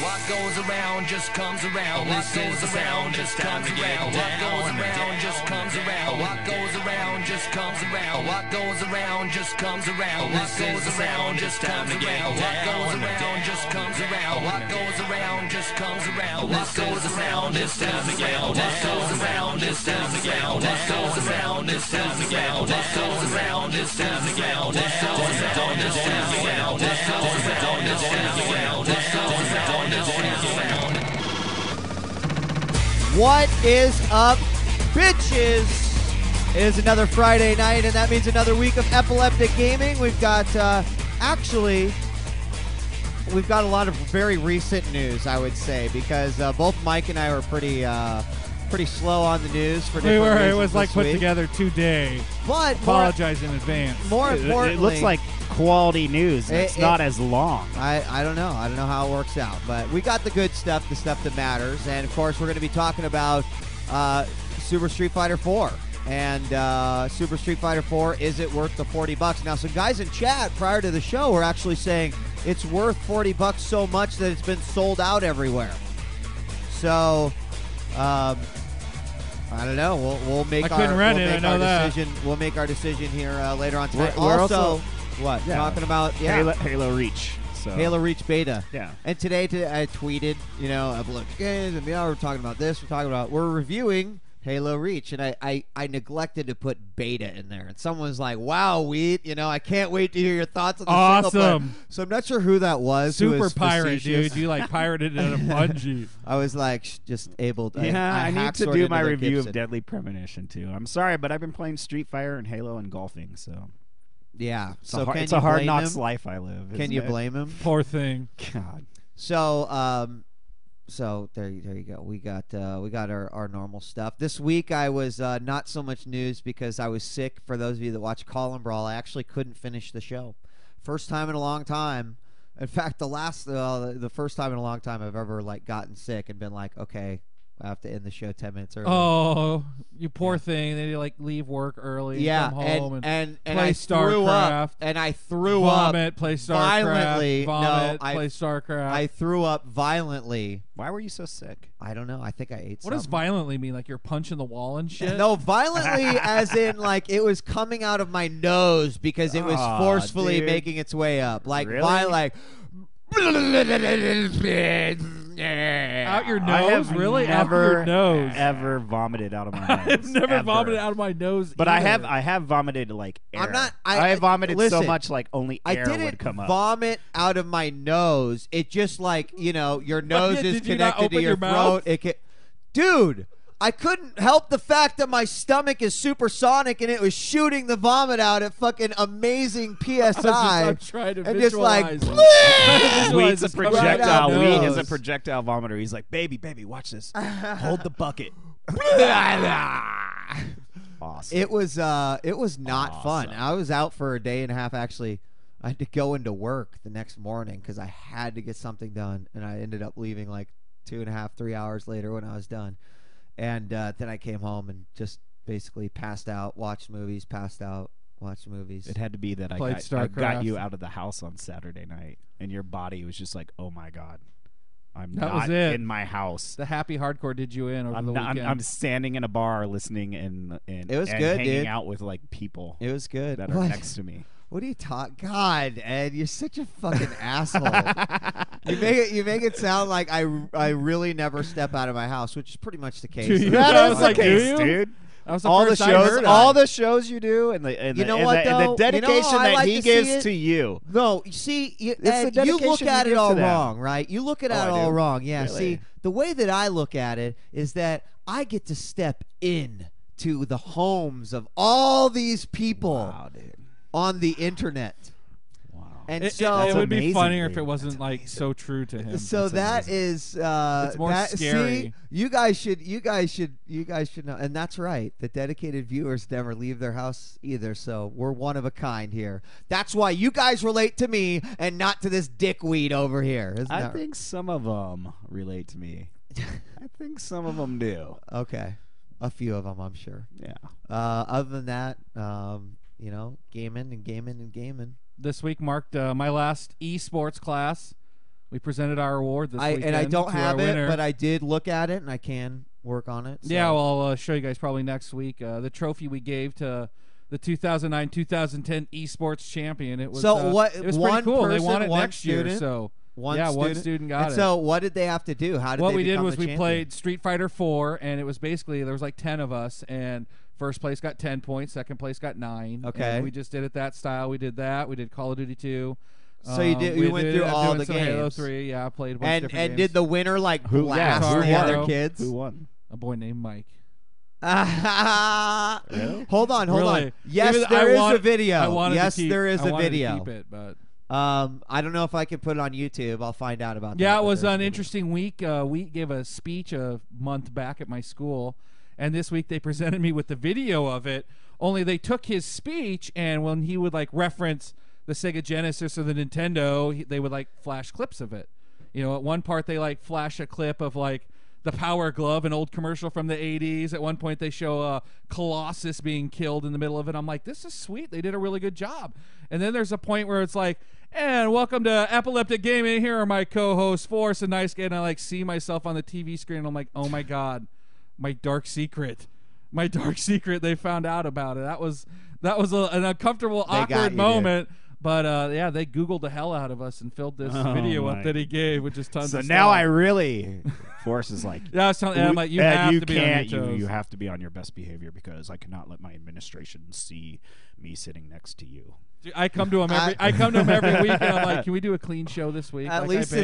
What goes around just comes around. What goes around just comes around. What goes around just comes around. What goes around just comes around. What goes around just comes around. What goes around just comes around. What goes around just comes around. What goes around just comes around. What goes around this time around. What goes around this time around. What goes around this time around. What goes around this time around. What goes around this time around. What goes around this time around. What goes around this time around. What is up, bitches? It is another Friday night, and that means another week of Epileptic Gaming. We've got, we've got a lot of very recent news, I would say, because both Mike and I were pretty slow on the news for different reasons. It was like put week. together today. But apologize in advance. More importantly, it looks like quality news. It's not as long. I don't know. I don't know how it works out, but we got the good stuff, the stuff that matters, and of course we're going to be talking about Super Street Fighter 4. And Super Street Fighter 4, is it worth the $40? Now, some guys in chat prior to the show were actually saying it's worth $40 so much that it's been sold out everywhere. So, I don't know. We'll make our decision. We'll make our decision here later on tonight. We're also what talking about Halo Reach. So. Halo Reach beta. Yeah. And today I tweeted, look, games, and we're talking about this. We're reviewing Halo Reach, and I neglected to put beta in there, and someone was like, "Wow, Wheat, I can't wait to hear your thoughts on the single player." So I'm not sure who that was. Super pirate, dude. You pirated it in a Bungie. I was like, just able to. Yeah, I need to do my review of Deadly Premonition too. I'm sorry, but I've been playing Street Fighter and Halo and golfing, so. Yeah, it's a hard knocks life I live. Can you blame him? Poor thing. God. So there you go. We got our normal stuff. This week I was not so much news because I was sick. For those of you that watch Call and Brawl, I actually couldn't finish the show. First time in a long time. In fact, the first time in a long time I've ever gotten sick and been like, okay, I have to end the show 10 minutes early. Oh, you poor thing. Then you leave work early, come home and play I threw up, and I threw vomit, up play StarCraft, violently. play StarCraft. I threw up violently. Why were you so sick? I don't know. I think I ate What something. does violently mean? Like you're punching the wall and shit? No, violently as in it was coming out of my nose because it was forcefully making its way up. Really? Out your nose? Really? Out your nose? Ever vomited out of my nose. I've never vomited out of my nose. But either. I have vomited air. I have vomited listen, so much only air would come up. I didn't vomit out of my nose. It just your nose is connected to your throat. Dude, I couldn't help the fact that my stomach is supersonic and it was shooting the vomit out at fucking amazing PSI. I'm trying to and visualize. Wheat's a projectile. Right Wheat is a projectile vomiter. He's like, baby, watch this. Hold the bucket. Awesome. It was not fun. I was out for a day and a half. Actually, I had to go into work the next morning because I had to get something done, and I ended up leaving 2.5, 3 hours later when I was done. And then I came home and just basically passed out, watched movies, It had to be that I got you out of the house on Saturday night, and your body was just like, oh my God, I'm not in my house. The happy hardcore did you in over the weekend. I'm standing in a bar listening and it was and good, hanging dude. out with people. It was good. That are next to me. What are you talking? God, Ed, you're such a fucking asshole. You make it sound like I really never step out of my house, which is pretty much the case. That is the case, dude. That was the all first the I shows, heard all of. the shows you do, and the dedication that he gives to you. No, you see, Ed, the you look dedication at you it give all to them. wrong, right? You look at it all do. wrong. Yeah. Really? See, the way that I look at it is that I get to step in to the homes of all these people on the internet. And it would be amazing, funnier if dude. it wasn't so true to him. So that is it's more scary. See, you guys should know, and that's right. The dedicated viewers never leave their house either. So we're one of a kind here. That's why you guys relate to me and not to this dickweed over here. I think some of them relate to me. I think some of them do. Okay, a few of them, I'm sure. Yeah. Other than that, gaming and gaming and gaming. This week marked my last esports class, We presented our award this weekend. And I don't have it, winner. but I did look at it, and I can work on it. So. Yeah, well, I'll show you guys probably next week. The trophy we gave to the 2009-2010 esports champion. It was what? It was one pretty cool. Person, they won it next student, year, so one student got it. So what did they have to do? How did what they we did become was the we champion? played Street Fighter 4, and it was basically there was like 10 of us, and first place got 10 points, second place got 9. Okay, and we just did it that style. We did that. We did Call of Duty 2. So you went through all the games. Halo 3, yeah, I played a bunch of different games. Did the winner blast the other kids? Who won? A boy named Mike. Really? Hold on. Yes, Even there is a video. Yes, there is a video. To keep it, but I don't know if I can put it on YouTube. I'll find out about that. Yeah, it was an interesting week. We gave a speech a month back at my school, and this week they presented me with the video of it. Only they took his speech, and when he would like reference the Sega Genesis or the Nintendo, they would like flash clips of it. You know, at one part they like flash a clip of like the Power Glove, an old commercial from the 80s. At one point they show Colossus being killed in the middle of it. I'm like, this is sweet. They did a really good job. And then there's a point where it's like, and welcome to Epileptic Gaming. Here are my co-hosts, Forrest and Nice Guy. And I like see myself on the TV screen. And I'm like, oh my God, my dark secret. My dark secret. They found out about it. That was an uncomfortable, awkward moment. Dude. But, yeah, they Googled the hell out of us and filled this video up that he gave, which is tons of stuff. So now I really... Forrest is like... Yeah, I was telling I'm like, you have to be on your toes. You have to be on your best behavior because I cannot let my administration see me sitting next to you. Dude, I come to him every week, and I'm like, can we do a clean show this week? At least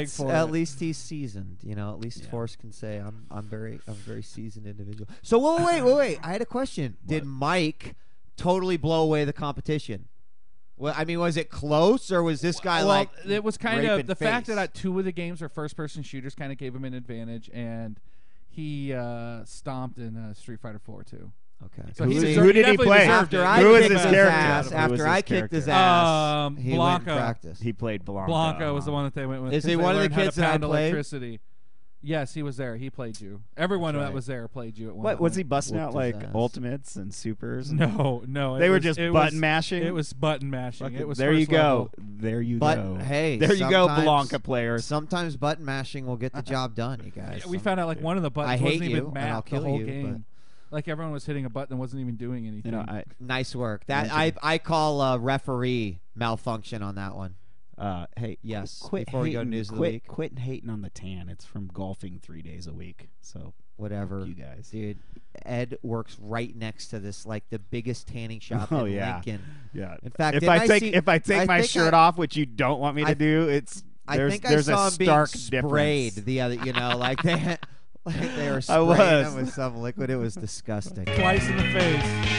he's seasoned. You know, at least Forrest can say, I'm a very seasoned individual. So, wait. I had a question. What? Did Mike totally blow away the competition? Well, I mean, was it close, or was this guy like? It was kind of the fact that 2 of the games are first-person shooters kind of gave him an advantage, and he stomped in Street Fighter 4 too. Okay. So who did he play? Who was his character? After I kicked his ass, he Blanca. went and practiced. He played Blanca. Blanca was the one that they went with. Is he one of the kids that I played? Electricity. Yes, he was there. He played you. Everyone that was there played you at one point. Was he busting out like ultimates and supers? No. They were just button mashing? It was button mashing. It was there you go. Level. There you go. Hey, there you go, Blanca players. Sometimes button mashing will get the job done, you guys. We found out like one of the buttons wasn't even mapped the whole game. But like everyone was hitting a button and wasn't even doing anything. You know, nice work. That I call referee malfunction on that one. Hey, yes. Before we go to news of the week, quit hating on the tan. It's from golfing 3 days a week. So whatever, you guys, dude. Ed works right next to this, like the biggest tanning shop in Lincoln. Yeah. In fact, if I take my shirt off, which you don't want me to do, there's a stark sprayed difference. The other, like they were spraying him with some liquid. It was disgusting. Twice in the face.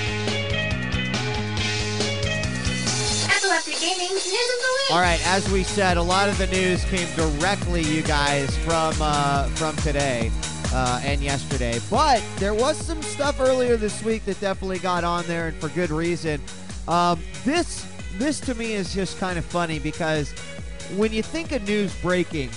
Gaming news of the week. All right, as we said, a lot of the news came directly, you guys, from today and yesterday. But there was some stuff earlier this week that definitely got on there, and for good reason. This to me is just kind of funny because when you think of news breaking,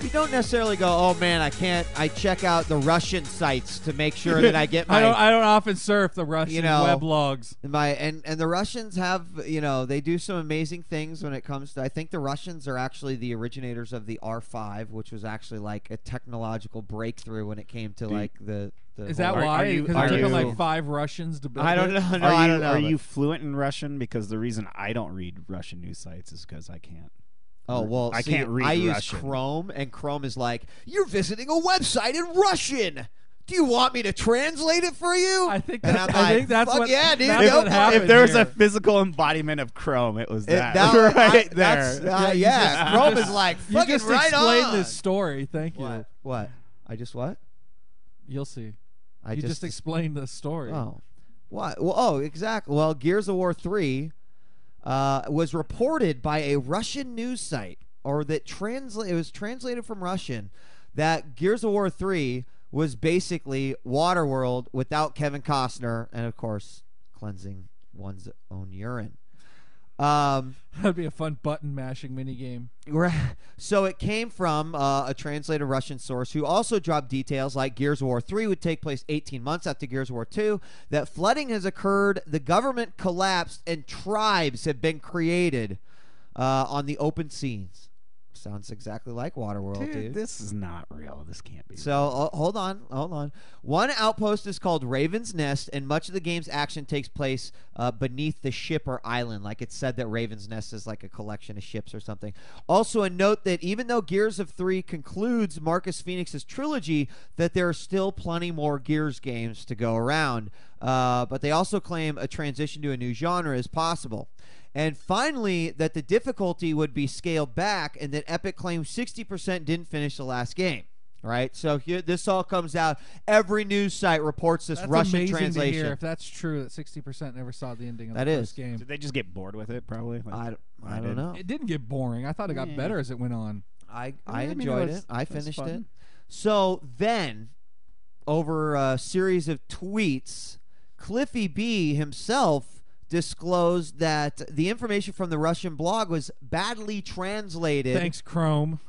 you don't necessarily go, oh man, I check out the Russian sites to make sure that I get my I don't often surf the Russian weblogs. And the Russians have, they do some amazing things when it comes to, I think the Russians are actually the originators of the R5, which was actually like a technological breakthrough when it came to like the Is that why? Because it took them like 5 Russians to build I don't know. I don't know. Are you fluent in Russian? Because the reason I don't read Russian news sites is because I can't. Oh, well, I can't read Russian. use Chrome, and Chrome is like, you're visiting a website in Russian. Do you want me to translate it for you? I think that's what yeah, dude. If there was a physical embodiment of Chrome, it was that there. Yeah, Chrome is like, fucking you just right on. explained this story. Thank you. What? I just what? You'll see. You just explained the story. Oh. What? Well, exactly. Well, Gears of War 3 was reported by a Russian news site, or that it was translated from Russian, that Gears of War 3 was basically Waterworld without Kevin Costner and, of course, cleansing one's own urine. That'd be a fun button-mashing minigame. So it came from a translated Russian source who also dropped details like Gears of War 3 would take place 18 months after Gears of War 2, that flooding has occurred, the government collapsed, and tribes have been created on the open seas. Sounds exactly like Waterworld, dude. This is not real. This can't be. So hold on. One outpost is called Raven's Nest, and much of the game's action takes place beneath the ship or island. Like it said that Raven's Nest is like a collection of ships or something. Also, a note that even though Gears of 3 concludes Marcus Phoenix's trilogy, that there are still plenty more Gears games to go around. But they also claim a transition to a new genre is possible. And finally, that the difficulty would be scaled back, and that Epic claims 60% didn't finish the last game. Right? So here, this all comes out. Every news site reports this Russian translation. To hear if that's true, that 60% never saw the ending of the first game. Did they just get bored with it, probably? Like, I don't know. It didn't get boring. I thought it got better as it went on. I enjoyed it. I finished it. So then, over a series of tweets, Cliffy B himself disclosed that the information from the Russian blog was badly translated. Thanks, Chrome.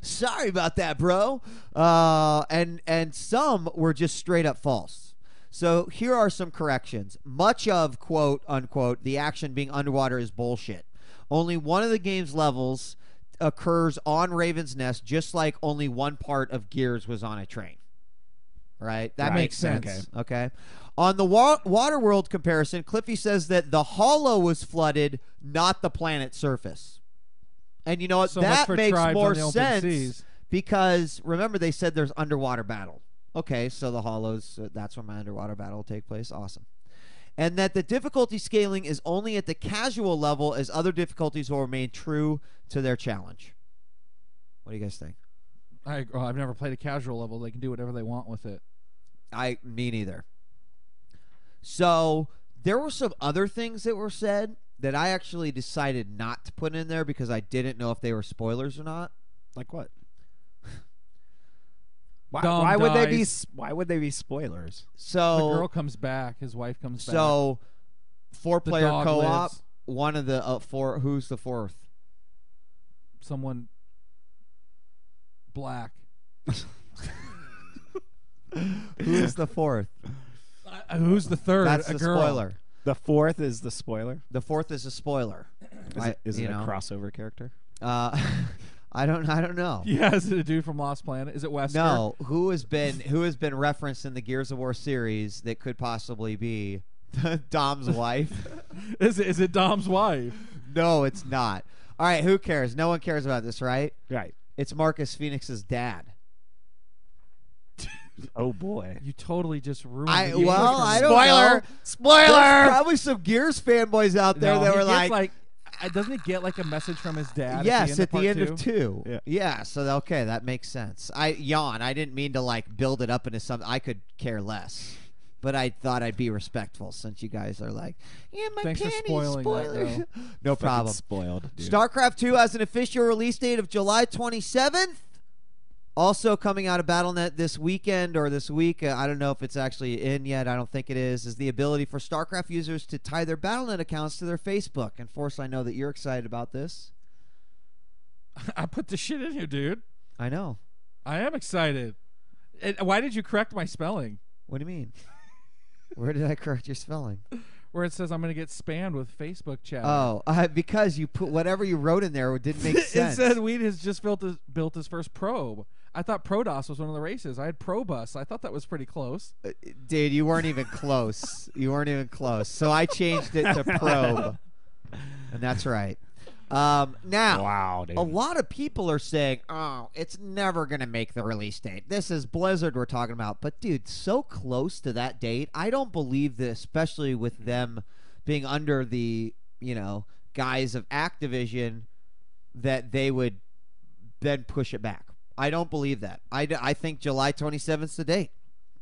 Sorry about that, bro. And some were just straight up false. So here are some corrections. Much of, quote, unquote, the action being underwater is bullshit. Only one of the game's levels occurs on Raven's Nest, just like only one part of Gears was on a train. Right? That makes sense. Okay. On the Waterworld comparison, Cliffy says that the Hollow was flooded, not the planet's surface. And you know what? So that makes more sense because, remember, they said there's underwater battle. Okay, so the Hollows, that's where my underwater battle will take place. Awesome. And that the difficulty scaling is only at the casual level, as other difficulties will remain true to their challenge. What do you guys think? I've never played a casual level. They can do whatever they want with it. Me neither. So there were some other things that were said that I actually decided not to put in there because I didn't know if they were spoilers or not. Like what? Why would they be? Why would they be spoilers? So the girl comes back. His wife comes back. So 4-player co-op. Lives. One of the four. Who's the fourth? Someone black. Who's the fourth? Who's the third? That's the spoiler. The fourth is the spoiler. The fourth is a spoiler. Is it a crossover character? I don't know. Yeah, is it a dude from Lost Planet? Is it Wesker? No. Who has been referenced in the Gears of War series that could possibly be Dom's wife? Is it Dom's wife? No, it's not. All right, who cares? No one cares about this, right? Right. It's Marcus Phoenix's dad. Oh boy! You totally just ruined I the don't know. Spoiler! There's probably some Gears fanboys out there that were like, doesn't it get like a message from his dad? Yes, at the end of of 2. Yeah. So okay, that makes sense. I didn't mean to like build it up into something. I could care less, but I thought I'd be respectful since you guys are like, yeah, my Thanks for panties, spoiling spoilers. that, No problem. Spoiled. Dude. StarCraft 2 has an official release date of July 27th. Also coming out of Battle.net this weekend or this week, I don't know if it's actually in yet. I don't think it is the ability for StarCraft users to tie their Battle.net accounts to their Facebook. And Force, I know that you're excited about this. I put the shit in here, dude. I know. I am excited. Why did you correct my spelling? What do you mean? Where did I correct your spelling? Where it says I'm going to get spammed with Facebook chat. Oh, because you put whatever you wrote in there didn't make sense. It said Wheat has just built his first probe. I thought Protoss was one of the races. I had Probus. I thought that was pretty close. Dude, you weren't even close. You weren't even close. So I changed it to Probe. And that's right. Now, wow, dude. A lot of people are saying, oh, it's never going to make the release date. This is Blizzard we're talking about. But, dude, so close to that date, I don't believe that, especially with them being under the, guise of Activision, that they would then push it back. I don't believe that. I think July 27th is the date.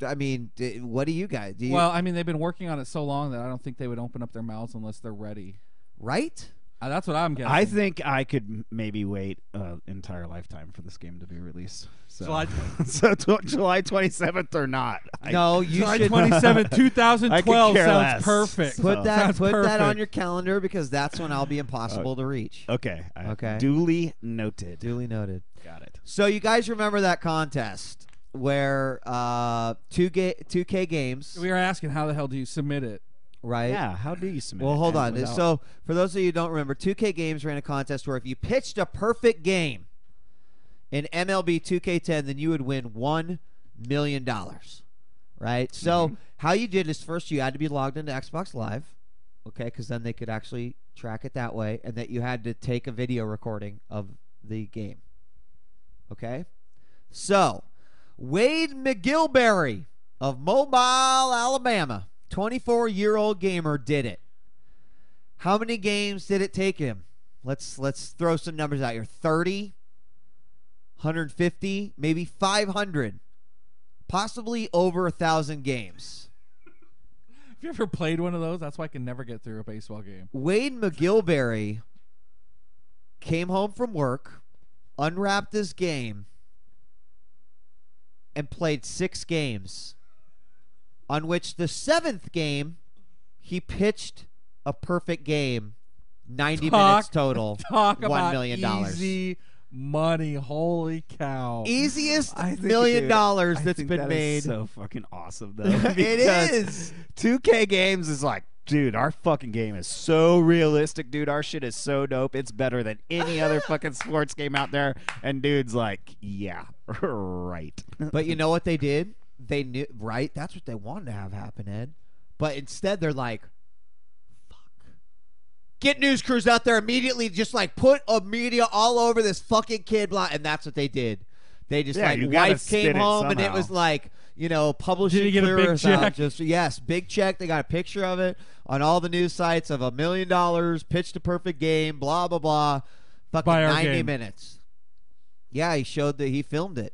I mean, what do you guys? Well, I mean, they've been working on it so long that I don't think they would open up their mouths unless they're ready. Right? That's what I'm guessing. I think I could maybe wait an entire lifetime for this game to be released. So July 27th or not. No, you July should. 27th, 2012 sounds less. Perfect. Put that on your calendar because that's when I'll be impossible to reach. Okay. Okay. Duly noted. Duly noted. Got it. So you guys remember that contest where 2K Games. We were asking how the hell do you submit it? right? Yeah, how do you submit? Well, it? hold on. Without... So, for those of you who don't remember, 2K Games ran a contest where if you pitched a perfect game in MLB 2K10, then you would win $1 million, right? So, how you did is first you had to be logged into Xbox Live, okay, because then they could actually track it that way, and that you had to take a video recording of the game, okay? So, Wade McGilberry of Mobile, Alabama, 24-year-old gamer, did it. How many games did it take him? Let's throw some numbers out here. 30, 150, maybe 500, possibly over 1,000 games. Have you ever played one of those? That's why I can never get through a baseball game. Wade McGilberry came home from work, unwrapped his game, and played 6 games, on which the 7th game, he pitched a perfect game, 90 minutes total, $1 million. Easy money. Holy cow. Easiest $1 million that's been made. So fucking awesome, though. It is. 2K Games is like, dude, our fucking game is so realistic, dude. Our shit is so dope. It's better than any other fucking sports game out there. And dude's like, yeah, right. But you know what they did? They knew, right? That's what they wanted to have happen, Ed. But instead, they're like, fuck. Get news crews out there immediately, just like put a media all over this fucking kid. And that's what they did. They just wife came home and it was like, publishing. Did he get a big check? Yes, big check. They got a picture of it on all the news sites of $1 million, pitched a perfect game, blah, blah, blah. Fucking 90 minutes. Yeah, he showed that he filmed it.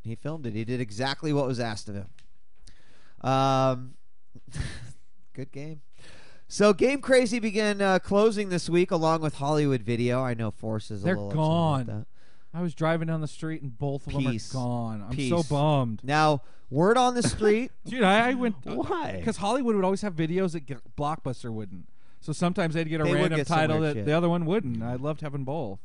He filmed it. He did exactly what was asked of him. Good game. So Game Crazy began closing this week along with Hollywood Video. I know Force is a little upset about that. I was driving down the street and both of them are gone. I'm so bummed. Now, word on the street. Dude, I went. Why? Because Hollywood would always have videos that Blockbuster wouldn't. So sometimes they'd get a random title that the other one wouldn't. I loved having both.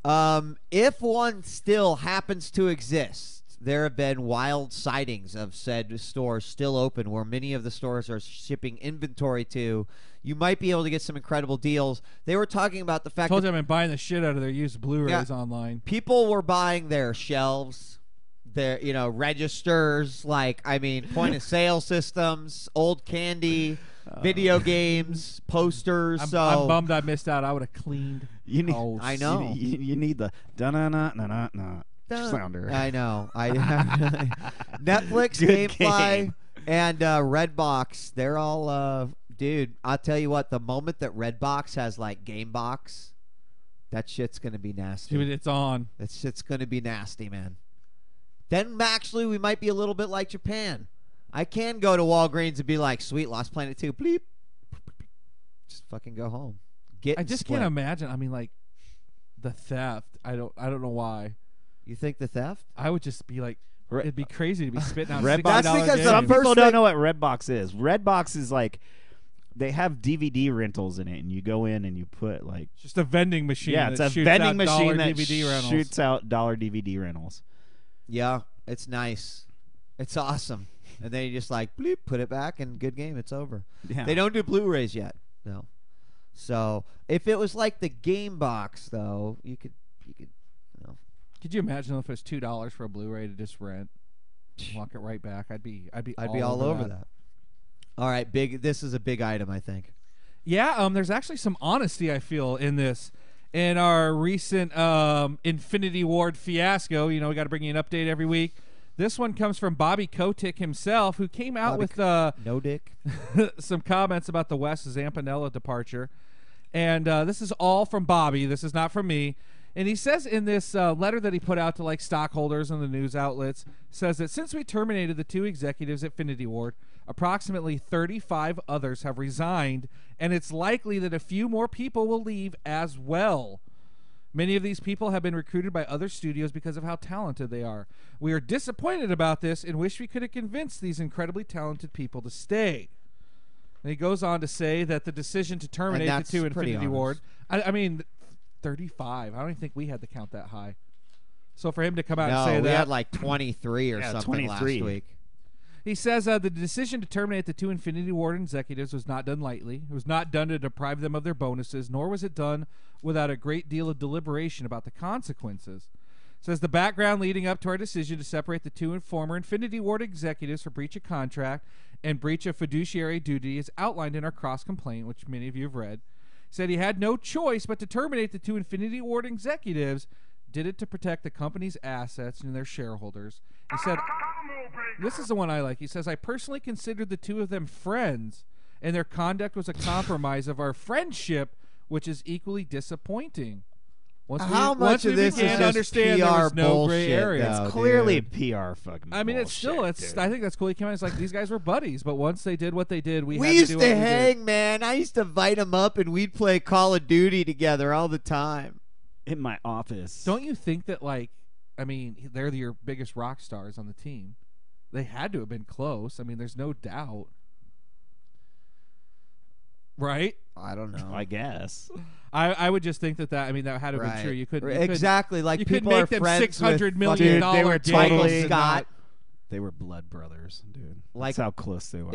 If one still happens to exist, there have been wild sightings of said stores still open where many of the stores are shipping inventory to. You might be able to get some incredible deals. They were talking about the fact that I've been buying the shit out of their used Blu-rays online. People were buying their shelves, their registers, point of sale systems, old candy, video games, posters. I'm bummed I missed out. I would have cleaned. I know. You need the da-na-na-na-na-na sounder. I know. Netflix, GameFly, and Redbox, they're all dude, I'll tell you what, the moment that Redbox has Gamebox, that shit's going to be nasty. Dude, it's on. That shit's going to be nasty, man. Then actually we might be a little bit like Japan. I can go to Walgreens and be like, sweet, Lost Planet 2, bleep. Just fucking go home. I just can't imagine. I mean, the theft. I don't know why. You think the theft? I would just be like, it'd be crazy to be spitting out Redbox. $60 That's because some people don't know what Redbox is. Redbox is they have DVD rentals in it, and you go in and you put it's just a vending machine. Yeah, it's a vending machine that shoots out dollar DVD rentals. Yeah, it's nice. It's awesome. And then you just bleep, put it back, and good game. It's over. Yeah. They don't do Blu-rays yet, no. So if it was like the Game Box, though, you could. Could you imagine if it was $2 for a Blu-ray to just rent, walk it right back? I'd be all over that. All right, this is a big item, I think. Yeah, there's actually some honesty I feel in this. In our recent Infinity Ward fiasco, we got to bring you an update every week. This one comes from Bobby Kotick himself, who came out with no dick some comments about the Wes Zampanella departure. And this is all from Bobby. This is not from me. And he says in this letter that he put out to stockholders and the news outlets, says that since we terminated the 2 executives at Infinity Ward, approximately 35 others have resigned, and it's likely that a few more people will leave as well. Many of these people have been recruited by other studios because of how talented they are. We are disappointed about this and wish we could have convinced these incredibly talented people to stay. And he goes on to say that the decision to terminate the 2 Infinity Ward, I mean, 35. I don't even think we had the count that high. So for him to come out and say that. We had 23 or something 23. Last week. He says the decision to terminate the 2 Infinity Ward executives was not done lightly. It was not done to deprive them of their bonuses, nor was it done without a great deal of deliberation about the consequences. Says the background leading up to our decision to separate the 2 former Infinity Ward executives for breach of contract and breach of fiduciary duty is outlined in our cross-complaint, which many of you have read. Said he had no choice but to terminate the 2 Infinity Ward executives, did it to protect the company's assets and their shareholders. He said, this is the one I like. He says, I personally considered the 2 of them friends, and their conduct was a compromise of our friendship, which is equally disappointing. How much of this is just understand PR there was no gray bullshit, area. though? It's clearly dude. PR fucking I mean, it's still, bullshit, dude. I think that's cool. He came out, it's like, these guys were buddies, but once they did what they did, we had used to do to what we did. hang, man. I used to invite him up, and we'd play Call of Duty together all the time. In my office. Don't you think that, like, I mean, they're your biggest rock stars on the team. They had to have been close. I mean, there's no doubt. Right? I don't know. I guess. I would just think that I mean, that had to have been true. You couldn't. Exactly. Like, you people could are make them friends $600 with million fucking Dude, they were games totally and Scott. They were blood brothers, dude. Like, that's how close they were.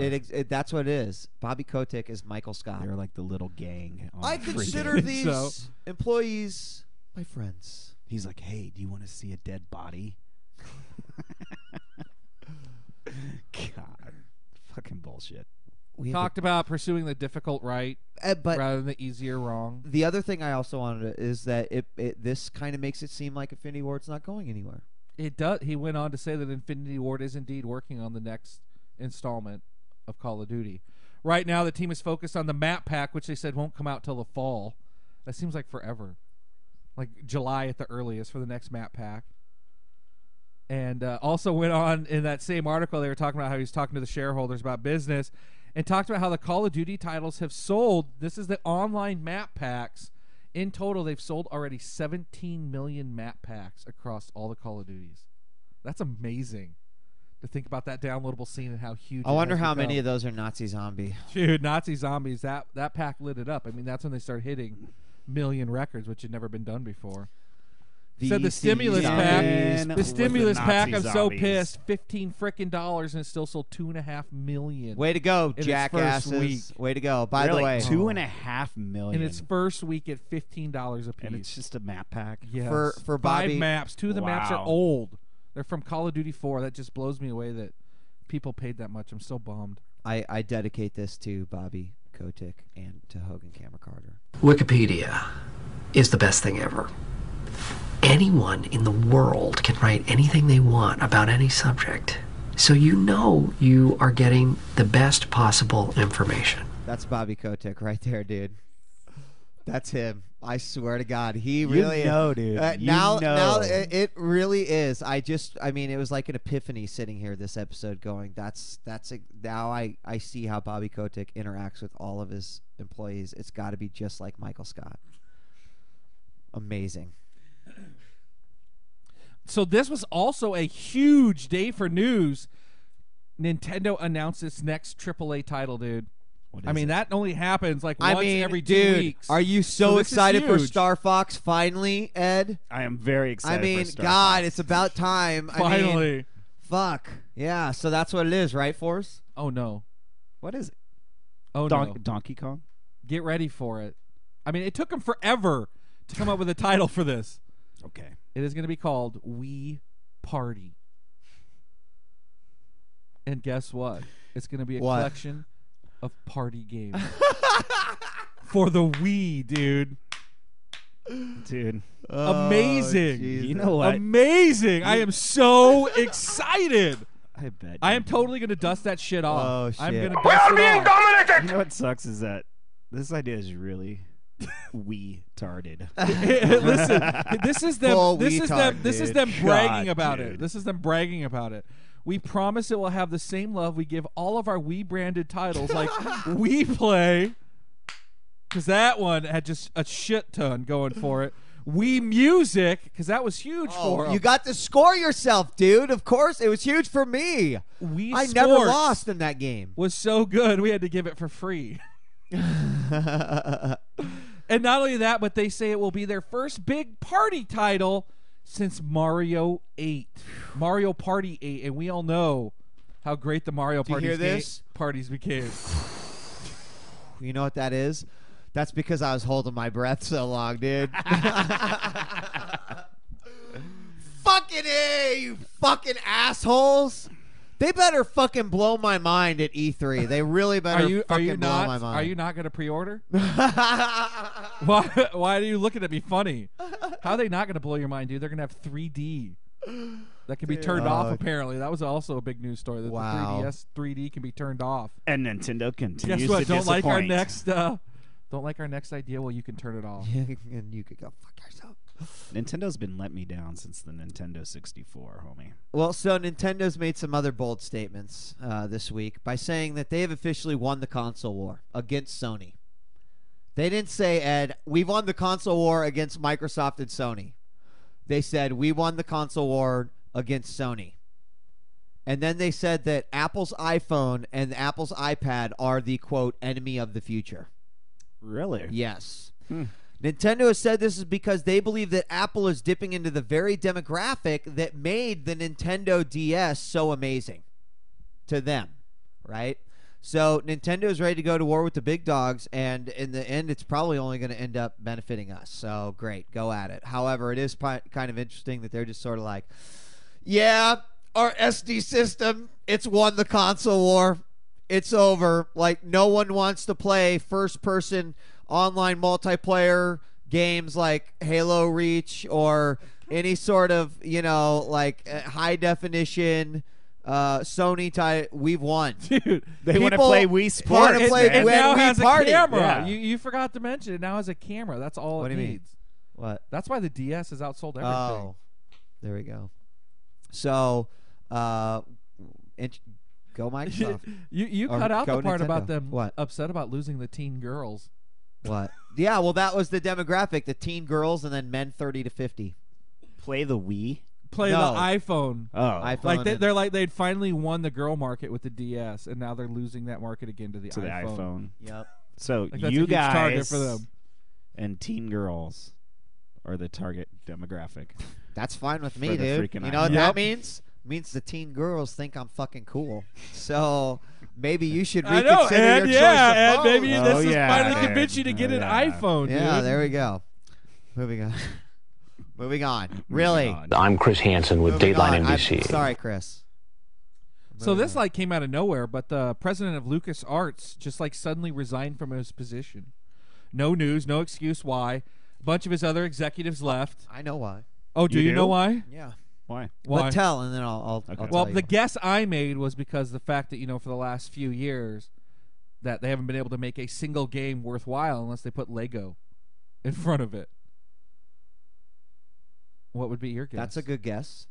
That's what it is. Bobby Kotick is Michael Scott. They were like the little gang. I freaking- consider these So- employees my friends. He's like, hey, do you want to see a dead body? God. Fucking bullshit. We talked about pursuing the difficult right but rather than the easier wrong. the other thing I also wanted to, is that this kind of makes it seem like Infinity Ward's not going anywhere. It does. He went on to say that Infinity Ward is indeed working on the next installment of Call of Duty. Right now, the team is focused on the map pack, which they said won't come out till the fall. That seems like forever. Like July at the earliest for the next map pack. And also went on in that same article, they were talking about how he was talking to the shareholders about business and talked about how the Call of Duty titles have sold. This is the online map packs. In total, they've sold already 17 million map packs across all the Call of Duties. That's amazing to think about that downloadable scene and how huge I it wonder has how become. many of those are Nazi zombie. Dude, Nazi Zombies, that pack lit it up. I mean, that's when they started hitting million records, which had never been done before. Said the stimulus pack. The stimulus pack. I'm so pissed. $15 frickin' and it still sold 2.5 million. Way to go, in its jackasses! first week. Way to go. By Really? the way, $2.5 million. In its first week at $15 a piece. And it's just a map pack. Yes. for Bobby, 5 maps. 2 of the maps are Wow. old. They're from Call of Duty 4. That just blows me away that people paid that much. I'm so bummed. I dedicate this to Bobby Kotick and to Hogan Camera Carter. Wikipedia is the best thing ever. Anyone in the world can write anything they want about any subject. So you know you are getting the best possible information. That's Bobby Kotick right there, dude. That's him. I swear to God, he really know, dude. You now know. it really is. I mean, it was like an epiphany sitting here this episode going, now I see how Bobby Kotick interacts with all of his employees. It's got to be just like Michael Scott. Amazing. So this was also a huge day for news. Nintendo announced its next AAA title, dude. I mean, that only happens like once every 2 weeks. Are you so this is excited for huge. Star Fox finally, Ed? I am very excited. I mean, for Star God, Fox. it's about time. Finally. I mean, fuck. Yeah, so that's what it is, right, Forrest? Oh, no. What is it? Oh, no. Donkey Kong? Get ready for it. I mean, it took them forever to come up with a title for this. Okay. It is going to be called Wii Party. And guess what? It's going to be a What? collection of party games. For the Wii, dude. Dude. Amazing. Jesus. You know what? Amazing. I am so excited. I bet. I am totally going to dust that shit off. Oh, shit. I'm going to dust it off. You know what sucks is that this idea is really we-tarded. Listen, this is them. Full This is them. retard, This is dude. them bragging God, about dude. it. This is them bragging about it. We promise it will have the same love we give all of our Wii branded titles, like Wii Play, because that one had just a shit ton going for it. Wii Music, because that was huge for 'em. You got to score yourself, dude. Of course, it was huge for me. Wii I Sports never lost in that game. was so good we had to give it for free. And not only that, but they say it will be their first big party title since Mario 8. Mario Party 8. And we all know how great the Mario Do you hear this? parties became. You know what that is? That's because I was holding my breath so long, dude. Fucking A, you fucking assholes. They better fucking blow my mind at E3. They really better fucking blow my mind. Are you not going to pre-order? Why are you looking at me funny? How are they not going to blow your mind, dude? They're going to have 3D. That can be turned off, apparently. That was also a big news story. That the 3DS 3D can be turned off. And Nintendo continues Guess what? to Don't disappoint. Don't like our next idea? Well, you can turn it off. And you could go fuck yourself. Nintendo's been let me down since the Nintendo 64, homie. Well, so Nintendo's made some other bold statements this week by saying that they have officially won the console war against Sony. They didn't say, Ed, we won the console war against Microsoft and Sony. They said, we won the console war against Sony. And then they said that Apple's iPhone and Apple's iPad are the, quote, enemy of the future. Really? Yes. Nintendo has said this is because they believe that Apple is dipping into the very demographic that made the Nintendo DS so amazing to them, right? So Nintendo is ready to go to war with the big dogs, and in the end, it's probably only going to end up benefiting us. So great, go at it. However, it is kind of interesting that they're just sort of like, yeah, our SD system, it's won the console war. It's over. Like, no one wants to play first-person online multiplayer games like Halo Reach or any sort of, like high definition Sony type. We've won. Dude, they want to play Wii Sports. It now has Party. a camera. Yeah. You forgot to mention it now has a camera. That's all What it do you mean? needs. What? That's why the DS has outsold everything. Oh, there we go. So, go Microsoft. You Or cut out go the part about Nintendo. them What? upset about losing the teen girls. What? Yeah, well, that was the demographic: the teen girls and then men 30 to 50. Play the Wii? Play No. the iPhone. Oh. iPhone Like and- they're like they'd finally won the girl market with the DS, and now they're losing that market again to the to the iPhone. Yep. So Like, that's a you huge guys target for them. and teen girls are the target demographic. That's fine with me, For the dude. freaking You know what iPhone. that Yep. means? Means the teen girls think I'm fucking cool. So maybe you should I reconsider know, Ed. your Yeah, choice Ed. of Maybe phone. this Oh, is yeah, finally dude. convinced you to get an Yeah. iPhone, dude. Yeah, there we go. Moving on. Moving on. Really? I'm Chris Hansen with Moving Dateline on. NBC. I'm sorry, Chris. So Moving this on. came out of nowhere, but the president of LucasArts just suddenly resigned from his position. No news, no excuse why. A bunch of his other executives left. I know why. Oh, do You you do? know why? Yeah. Why? Why? But tell, and then I'll Okay. tell Well, you the why. guess I made was because the fact that, for the last few years that they haven't been able to make a single game worthwhile unless they put Lego in front of it. What would be your guess? That's a good guess.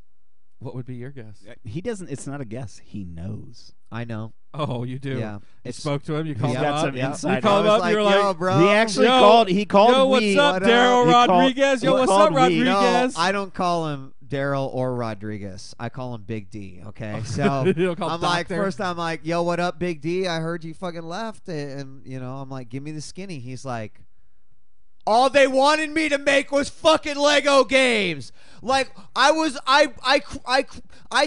What would be your guess? He doesn't. It's not a guess. He knows. I know. Oh, you do. Yeah. You spoke to him. You called He's him got out. some inside You called him I was up. like, You were yo, like, bro. He actually Yo, called. He called. Yo, what's Wii. up, What up? Daryl He called- Rodriguez? Yo, he what's called up, Wii. Rodriguez? No, I don't call him Daryl or Rodriguez. I call him Big D. Okay, so You don't call I'm like, Doctor? first I'm like, yo, what up, Big D? I heard you fucking left, and I'm like, give me the skinny. He's like, all they wanted me to make was fucking Lego games. Like I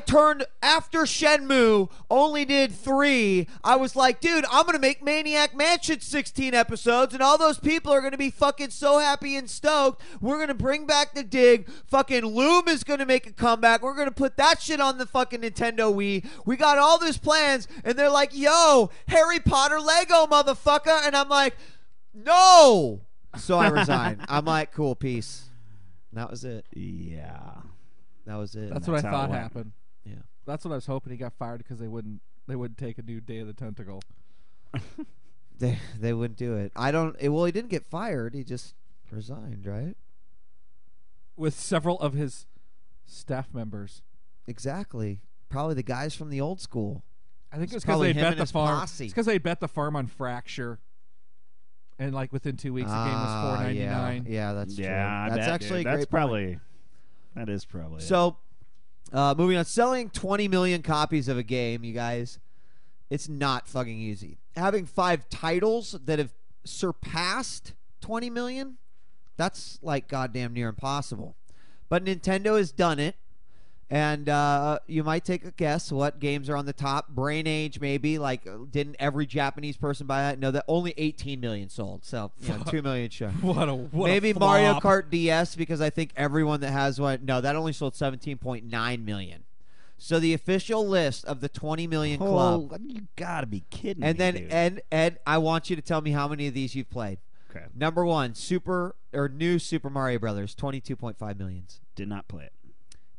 turned after Shenmue, only did 3. I was like, dude, I'm gonna make Maniac Mansion 16 episodes, and all those people are gonna be fucking so happy and stoked. We're gonna bring back the dig. Fucking Loom is gonna make a comeback. We're gonna put that shit on the fucking Nintendo Wii. We got all these plans, and they're like, yo, Harry Potter Lego, motherfucker, and I'm like, no. So I resigned. I'm like, cool, peace. And that was it. Yeah. That was it. That's what I That's how it thought went. happened. Yeah. That's what I was hoping. He got fired because they wouldn't take a new Day of the Tentacle. They wouldn't do it. Well, he didn't get fired. He just resigned, right? With several of his staff members. Exactly. Probably the guys from the old school. I think It's it's because probably they him bet and the his farm. posse. It's because they bet the farm on Fracture. And within 2 weeks, the game was $4.99. Yeah, that's true. Yeah. I That's bet, actually dude. a great That's point. probably. That is probably. it. So, moving on, selling 20 million copies of a game, you guys, it's not fucking easy. Having 5 titles that have surpassed 20 million, that's like goddamn near impossible. But Nintendo has done it, And you might take a guess what games are on the top. Brain Age, maybe. Like, didn't every Japanese person buy that? No, that only 18 million sold. So, 2 million shy. Maybe a Mario flop. Kart DS, because I think everyone that has one. No, that only sold 17.9 million. So the official list of the 20 million club. You gotta be kidding And me, then dude. Ed, I want you to tell me how many of these you've played. Okay. Number one, new Super Mario Brothers, 22.5 millions. Did not play it.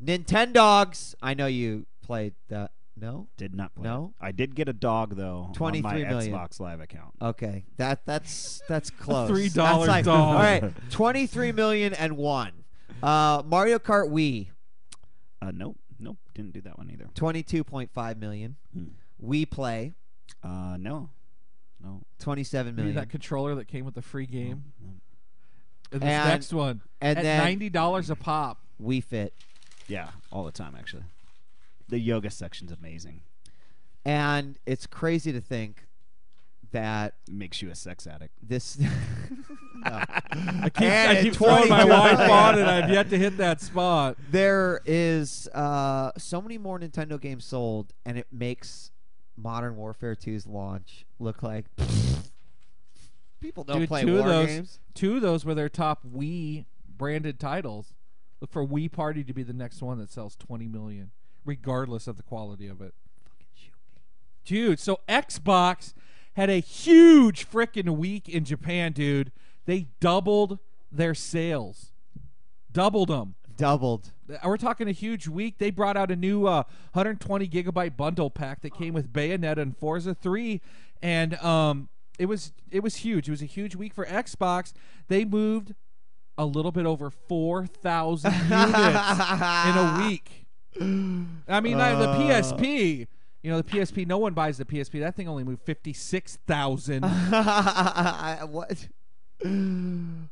Nintendogs. I know you played that. No? Did not play No? it. I did get a dog though 23 on my million. Xbox Live account. Okay. That's close. $3 That's like, dog. All right. 23 million and one. Mario Kart Wii, Nope, didn't do that one either. 22.5 million. Wii Play, No. 27 Maybe million. that controller that came with the free game. No. And this And- next one and at then- $90 a pop. Wii Fit. Yeah, all the time actually. The yoga section's amazing. And it's crazy to think that It makes you a sex addict. this. I keep And throwing my 22 wife million. on it. I've yet to hit that spot. There is so many more Nintendo games sold, and it makes Modern Warfare 2's launch look like people don't Dude, play two of war those- games. Two of those were their top Wii branded titles. Look for Wii Party to be the next one that sells 20 million, regardless of the quality of it. Dude, so Xbox had a huge frickin' week in Japan, dude. They doubled their sales. Doubled them. Doubled. We're talking a huge week. They brought out a new 120 gigabyte bundle pack that came with Bayonetta and Forza 3, and it was huge. It was a huge week for Xbox. They moved a little bit over 4,000 units in a week. I mean, the PSP. You know, the PSP. No one buys the PSP. That thing only moved 56,000. What?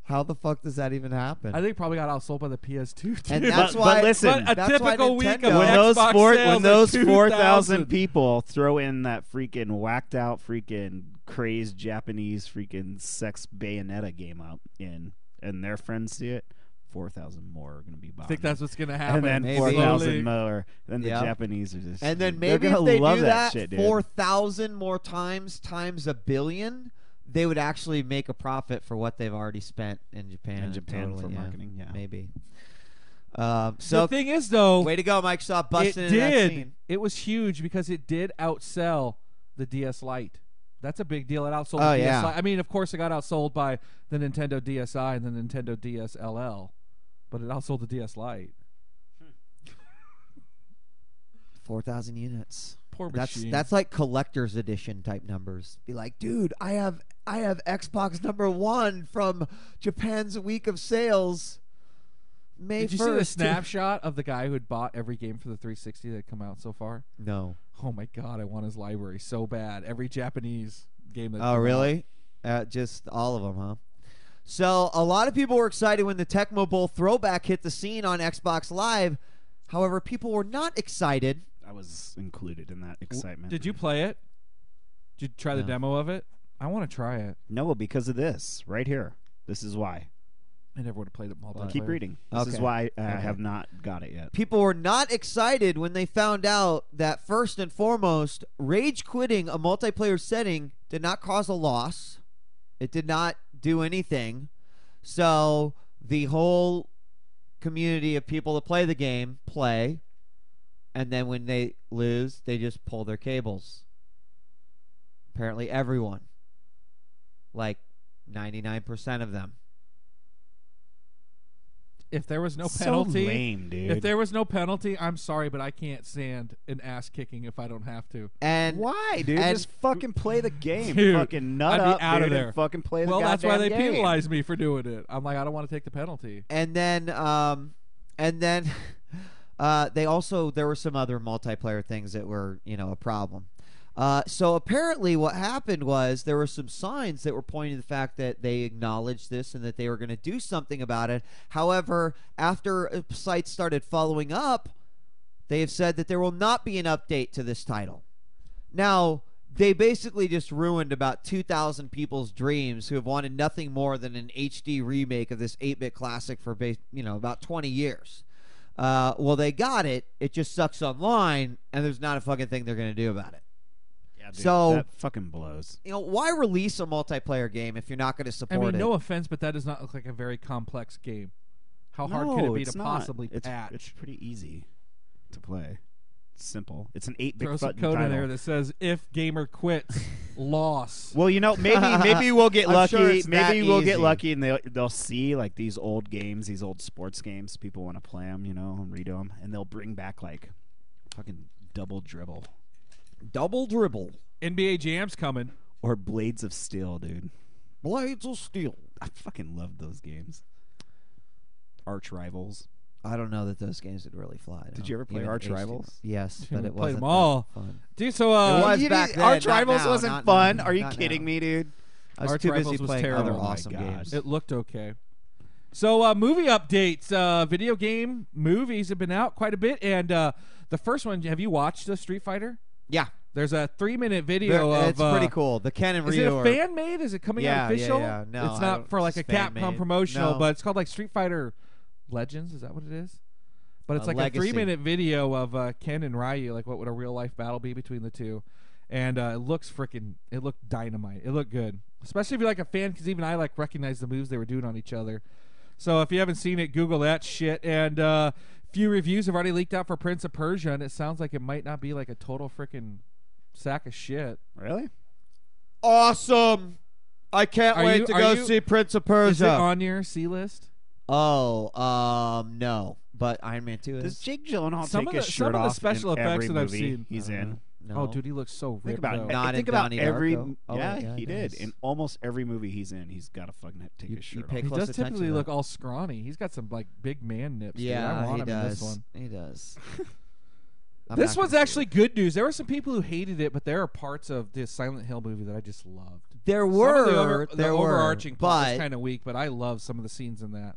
How the fuck does that even happen? I think probably got outsold by the PS2 too. And that's But why. listen, But a that's why typical week of Nintendo- Xbox when sales are 4,000 2,000. people throw in that freaking whacked out freaking crazed Japanese freaking sex Bayonetta game out in, and their friends see it, 4,000 more are going to be buying. I think that's what's gonna and happen. then Maybe. 4,000 more. Then the Yep. Japanese are just. And then they're maybe gonna if they love do that shit, dude. 4,000 more times a billion, they would actually make a profit for what they've already spent in Japan. In Japan Totally, for yeah. marketing, yeah. Maybe. The So thing is, though, way to go, Microsoft, it busting into that did. scene. It was huge because it did outsell the DS Lite. That's a big deal. It outsold Oh, the DS yeah. Lite. I mean, of course, it got outsold by the Nintendo DSi and the Nintendo DS LL, but it outsold the DS Lite. 4,000 units. Poor That's machine. that's like collector's edition type numbers. Be like, dude, I have Xbox #1 from Japan's week of sales. May Did you see the 1st. snapshot of the guy who had bought every game for the 360 that had come out so far? No. Oh my god, I want his library so bad. Every Japanese game that Oh, really? Just all of them, huh? So a lot of people were excited when the Tecmo Bowl throwback hit the scene on Xbox Live. However, people were not excited. I was included in that excitement. Did you play it? Did you try the No. demo of it? I want to try it. No, because of this right here. This is why. I never would have played it multiplayer. Keep reading. This is Okay. why I Okay. have not got it yet. People were not excited when they found out that first and foremost, rage quitting a multiplayer setting did not cause a loss. It did not do anything. So the whole community of people that play the game play, and then when they lose, they just pull their cables. Apparently everyone. Like 99% of them. If there was no So penalty, lame, dude. if there was no penalty, I'm sorry, but I can't stand an ass kicking if I don't have to. And Why, dude? and- Just fucking play the game. Dude, fucking nut I'd be up, out of dude, there. and fucking play the Well, that's why they goddamn game. penalized me for doing it. I'm like, I don't want to take the penalty. and then they also, there were some other multiplayer things that were, a problem. So apparently what happened was there were some signs that were pointing to the fact that they acknowledged this and that they were going to do something about it. However, after sites started following up, they have said that there will not be an update to this title. Now, they basically just ruined about 2,000 people's dreams who have wanted nothing more than an HD remake of this 8-bit classic for about 20 years. Well, they got it. It just sucks online, and there's not a fucking thing they're going to do about it. Yeah, dude, So- that fucking blows. Why release a multiplayer game if you're not going to I support mean, it? no offense, but that does not look like a very complex game. How hard could it be it's to not. possibly patch? It's pretty easy to play. It's simple. It's an 8-bit Throw some button code title. in there that says "If gamer quits, loss." Well, maybe we'll get I'm lucky. sure it's that Maybe we'll get easy. lucky, and they'll see like these old games, these old sports games. People want to play them, and redo them, and they'll bring back like fucking Double Dribble Double Dribble. NBA Jam's coming. or Blades of Steel, dude. Blades of Steel. I fucking love those games. Arch Rivals. I don't know that those games would really fly. Did no. you ever play Even Arch HD Rivals? Yes, Dude, but we it played wasn't them all. that fun. Dude, so It was You back didn't- then, Arch not Rivals now, wasn't not fun. now, Are you not kidding now. me, dude? I was Arch too Rivals busy was playing terrible. other Oh my awesome God. games. it looked okay. So movie updates. Video game movies have been out quite a bit, and the first one. Have you watched the Street Fighter? Yeah, There's a 3-minute video of. it's pretty cool. The Ken and Is Ryu it a are fan made? Is it coming Yeah, out yeah, official? yeah. No, it's I not don't- for like a it's fan Capcom made. promotional, No. but it's called like Street Fighter Legends. Is that what it is? But it's like Legacy. a 3-minute video of Ken and Ryu, like what would a real life battle be between the two, and it looks it looked dynamite. It looked good, especially if you're like a fan, because even I like recognize the moves they were doing on each other. So if you haven't seen it, Google that shit. And few reviews have already leaked out for Prince of Persia, and it sounds like it might not be like a total freaking sack of shit. Really? awesome. I can't Are wait you- to are go you- see Prince of Is it Persia. on your C list? No, but Iron Man 2 Does is. Jake Gyllenhaal Some take of his the- shirt some of the off special in effects every that I've movie seen. he's in? No. Oh, dude, he looks so ripped. Think about though. it. Not Think in about Donnie every. Darko. Oh, yeah, yeah, he he did. does. In almost every movie he's in, he's got to fucking take his you shirt pay off. He close does attention typically to look that. all scrawny. He's got some like big man nips. dude. Yeah, I want he him does. in this one. He does. This one's actually good news. There were some people who hated it, but there are parts of this Silent Hill movie that I just loved. There Some of were, the there were, overarching plot was but kind of weak, but I love some of the scenes in that.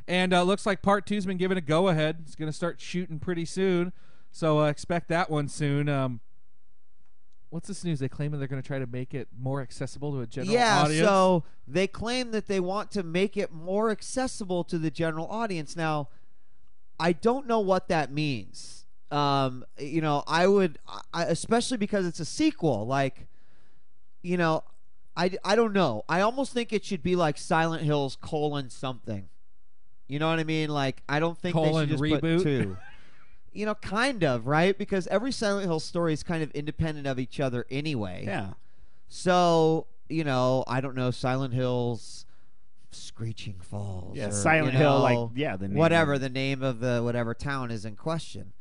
And looks like part 2's been given a go-ahead. It's going to start shooting pretty soon, so expect that one soon. What's this news? They claim that they're going to try to make it more accessible to a general audience. so they claim that they want to make it more accessible to the general audience. Now, I don't know what that means. I would, especially because it's a sequel. Like, I don't know. I almost think it should be like Silent Hills : something. You know what I mean? Like, I don't think they should just reboot? put 2. Kind of, right? Because every Silent Hill story is kind of independent of each other anyway. Yeah. So, I don't know, Silent Hills Screeching Falls. Yeah, or, Silent Hill, like, yeah, the name whatever of- the name of the whatever town is in question.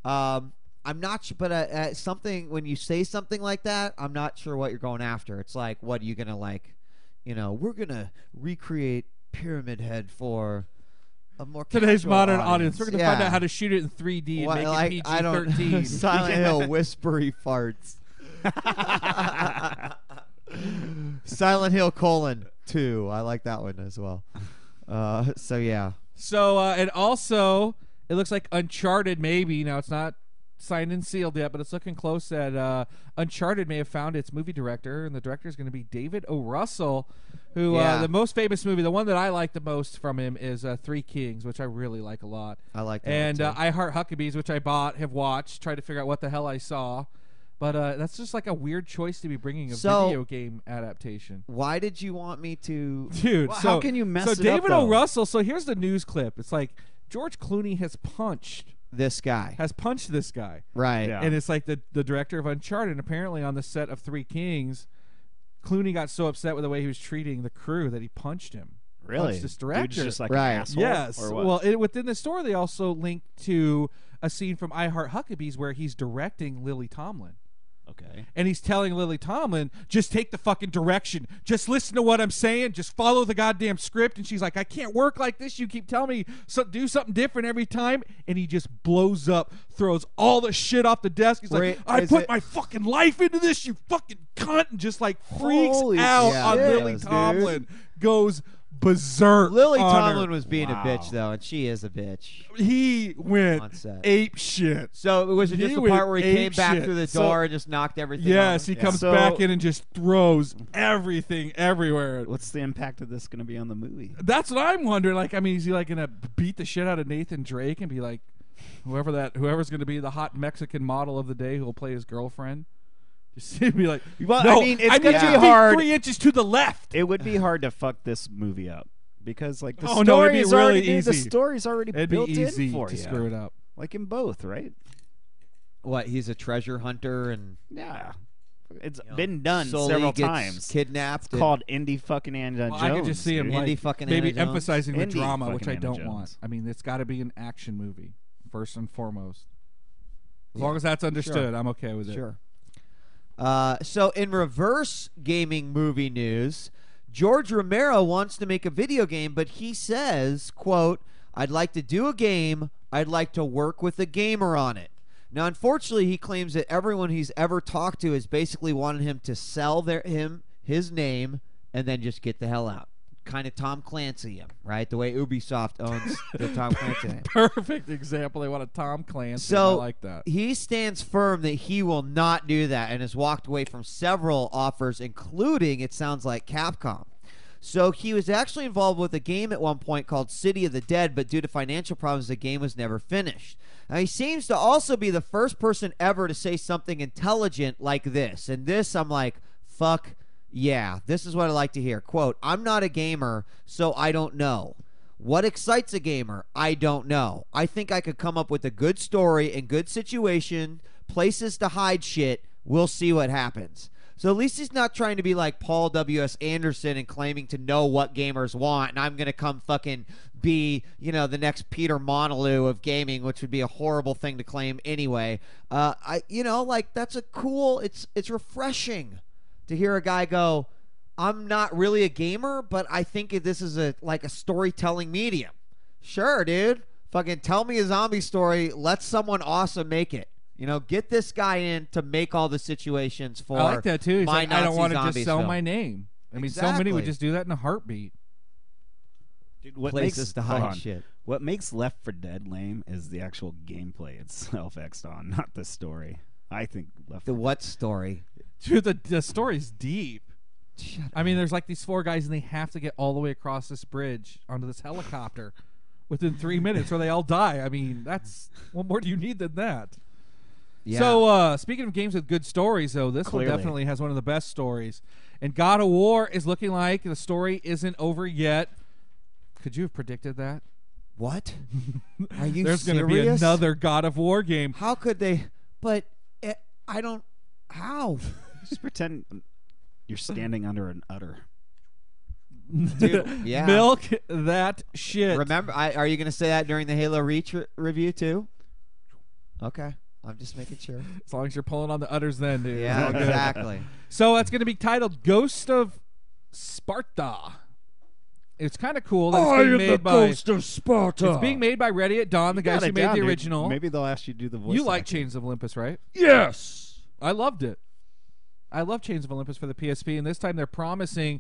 I'm not sure, but something, when you say something like that, I'm not sure what you're going after. It's like, what are you gonna we're gonna recreate Pyramid Head for a more Today's casual modern audience. We're going to find Yeah. out how to shoot it in 3D and What, make like, it I don't PG-13. Silent Hill whispery farts. Silent Hill : 2. I like that one as well. So yeah. So, and also, it looks like Uncharted maybe. Now, it's not signed and sealed yet, but it's looking close that Uncharted may have found its movie director, and the director is going to be David O. Russell, who Yeah. the most famous movie, the one that I like the most from him is Three Kings, which I really like a lot. I like that And one too. I Heart Huckabees, which I bought, have watched, tried to figure out what the hell I saw. But that's just like a weird choice to be bringing a video game adaptation. Why did you want me to? Dude, Well, so how can you mess so it up, David O. though? Russell, so here's the news clip. It's like George Clooney has punched This guy, this guy. right? Yeah. And it's like the director of Uncharted. And apparently on the set of Three Kings, Clooney got so upset with the way he was treating the crew that he punched him. Really? Punched this director. Dude's just like Right. an asshole? Yes. Or what? Well, within the story, they also linked to a scene from I Heart Huckabees where he's directing Lily Tomlin. okay. And he's telling Lily Tomlin, just take the fucking direction. Just listen to what I'm saying. Just follow the goddamn script. And she's like, I can't work like this. You keep telling me do something different every time. And he just blows up, throws all the shit off the desk. He's Wait, like, I is put it- my fucking life into this, you fucking cunt. And just like freaks Holy out shit, on Lily dude. Tomlin. Goes berserk. Lily on her. Tomlin was being Wow. a bitch though, and she is a bitch He went on set. ape shit. So was it He just the went part where he came ape back shit. through the So- door and just knocked everything? Yes, he over? comes So- back in and just throws everything everywhere. What's the impact of this going to be on the movie? That's what I'm wondering. Like, I mean, is he like gonna beat the shit out of Nathan Drake and be like, Whoever's going to be the hot Mexican model of the day who will play his girlfriend. Just be like, Well, no, I mean, it's I need gonna you be to hard. 3 inches to the left. It would be hard to fuck this movie up because like the Oh, story no, it'd be is really already easy. the story's already It'd built be easy in for to you. screw it up. Like in both, right? What? He's a treasure hunter and Yeah. It's you know, been done Solely several gets times. kidnapped. It's called Indie fucking Indiana Well, Jones. I could just see him dude. like Indie fucking maybe Indiana Jones. emphasizing the Indie drama, fucking which I Indiana don't want. Jones. I mean, it's got to be an action movie first and foremost. As long as that's understood, I'm okay with it. Sure. So in reverse gaming movie news, George Romero wants to make a video game, but he says, quote, "I'd like to do a game. I'd like to work with a gamer on it." Now, unfortunately, he claims that everyone he's ever talked to has basically wanted him to sell his name and then just get the hell out. Kind of Tom Clancy him, right? The way Ubisoft owns the Tom Clancy name. Perfect example. They want a Tom Clancy. So I like that. he stands firm that he will not do that and has walked away from several offers, including, it sounds like, Capcom. So he was actually involved with a game at one point called City of the Dead, but due to financial problems, the game was never finished. Now, he seems to also be the first person ever to say something intelligent like this. And this, I'm like, fuck yeah, this is what I like to hear. Quote, "I'm not a gamer, so I don't know. What excites a gamer? I don't know. I think I could come up with a good story and good situation, places to hide shit. We'll see what happens." So at least he's not trying to be like Paul W.S. Anderson and claiming to know what gamers want, and I'm going to come fucking be, the next Peter Monalou of gaming, which would be a horrible thing to claim anyway. That's a cool, it's refreshing to hear a guy go, "I'm not really a gamer, but I think this is a storytelling medium." Sure, dude. Fucking tell me a zombie story. Let someone awesome make it. Get this guy in to make all the situations for. I like that too. He's my like, I don't want to Nazi just sell film. my name. I mean, so many would Exactly. just do that in a heartbeat. Dude, what Places to hold hide on. shit. What makes Left 4 Dead lame is the actual gameplay itself, XDon, not the story. I think Left The 4 what story? Dude, the story's deep. Shut I mean, there's like these 4 guys, and they have to get all the way across this bridge onto this helicopter within 3 minutes, or they all die. I mean, what more do you need than that? Yeah. So, speaking of games with good stories, though, this Clearly. one definitely has one of the best stories. And God of War is looking like the story isn't over yet. Could you have predicted that? What? Are you There's serious? going to be another God of War game. How could they? But I don't. How? Just pretend you're standing under an udder. Dude, yeah. Milk that shit. Remember, are you going to say that during the Halo Reach review too? Okay, I'm just making sure. As long as you're pulling on the udders then, dude. Yeah, All good. exactly. So it's going to be titled Ghost of Sparta. It's kind of cool that it's being made by of Sparta. It's being made by Ready at Dawn, the guys Got who it made down, the dude. original. Maybe they'll ask you to do the voice. You like acting. Chains of Olympus, right? Yes. I loved it. I love Chains of Olympus for the PSP, and this time they're promising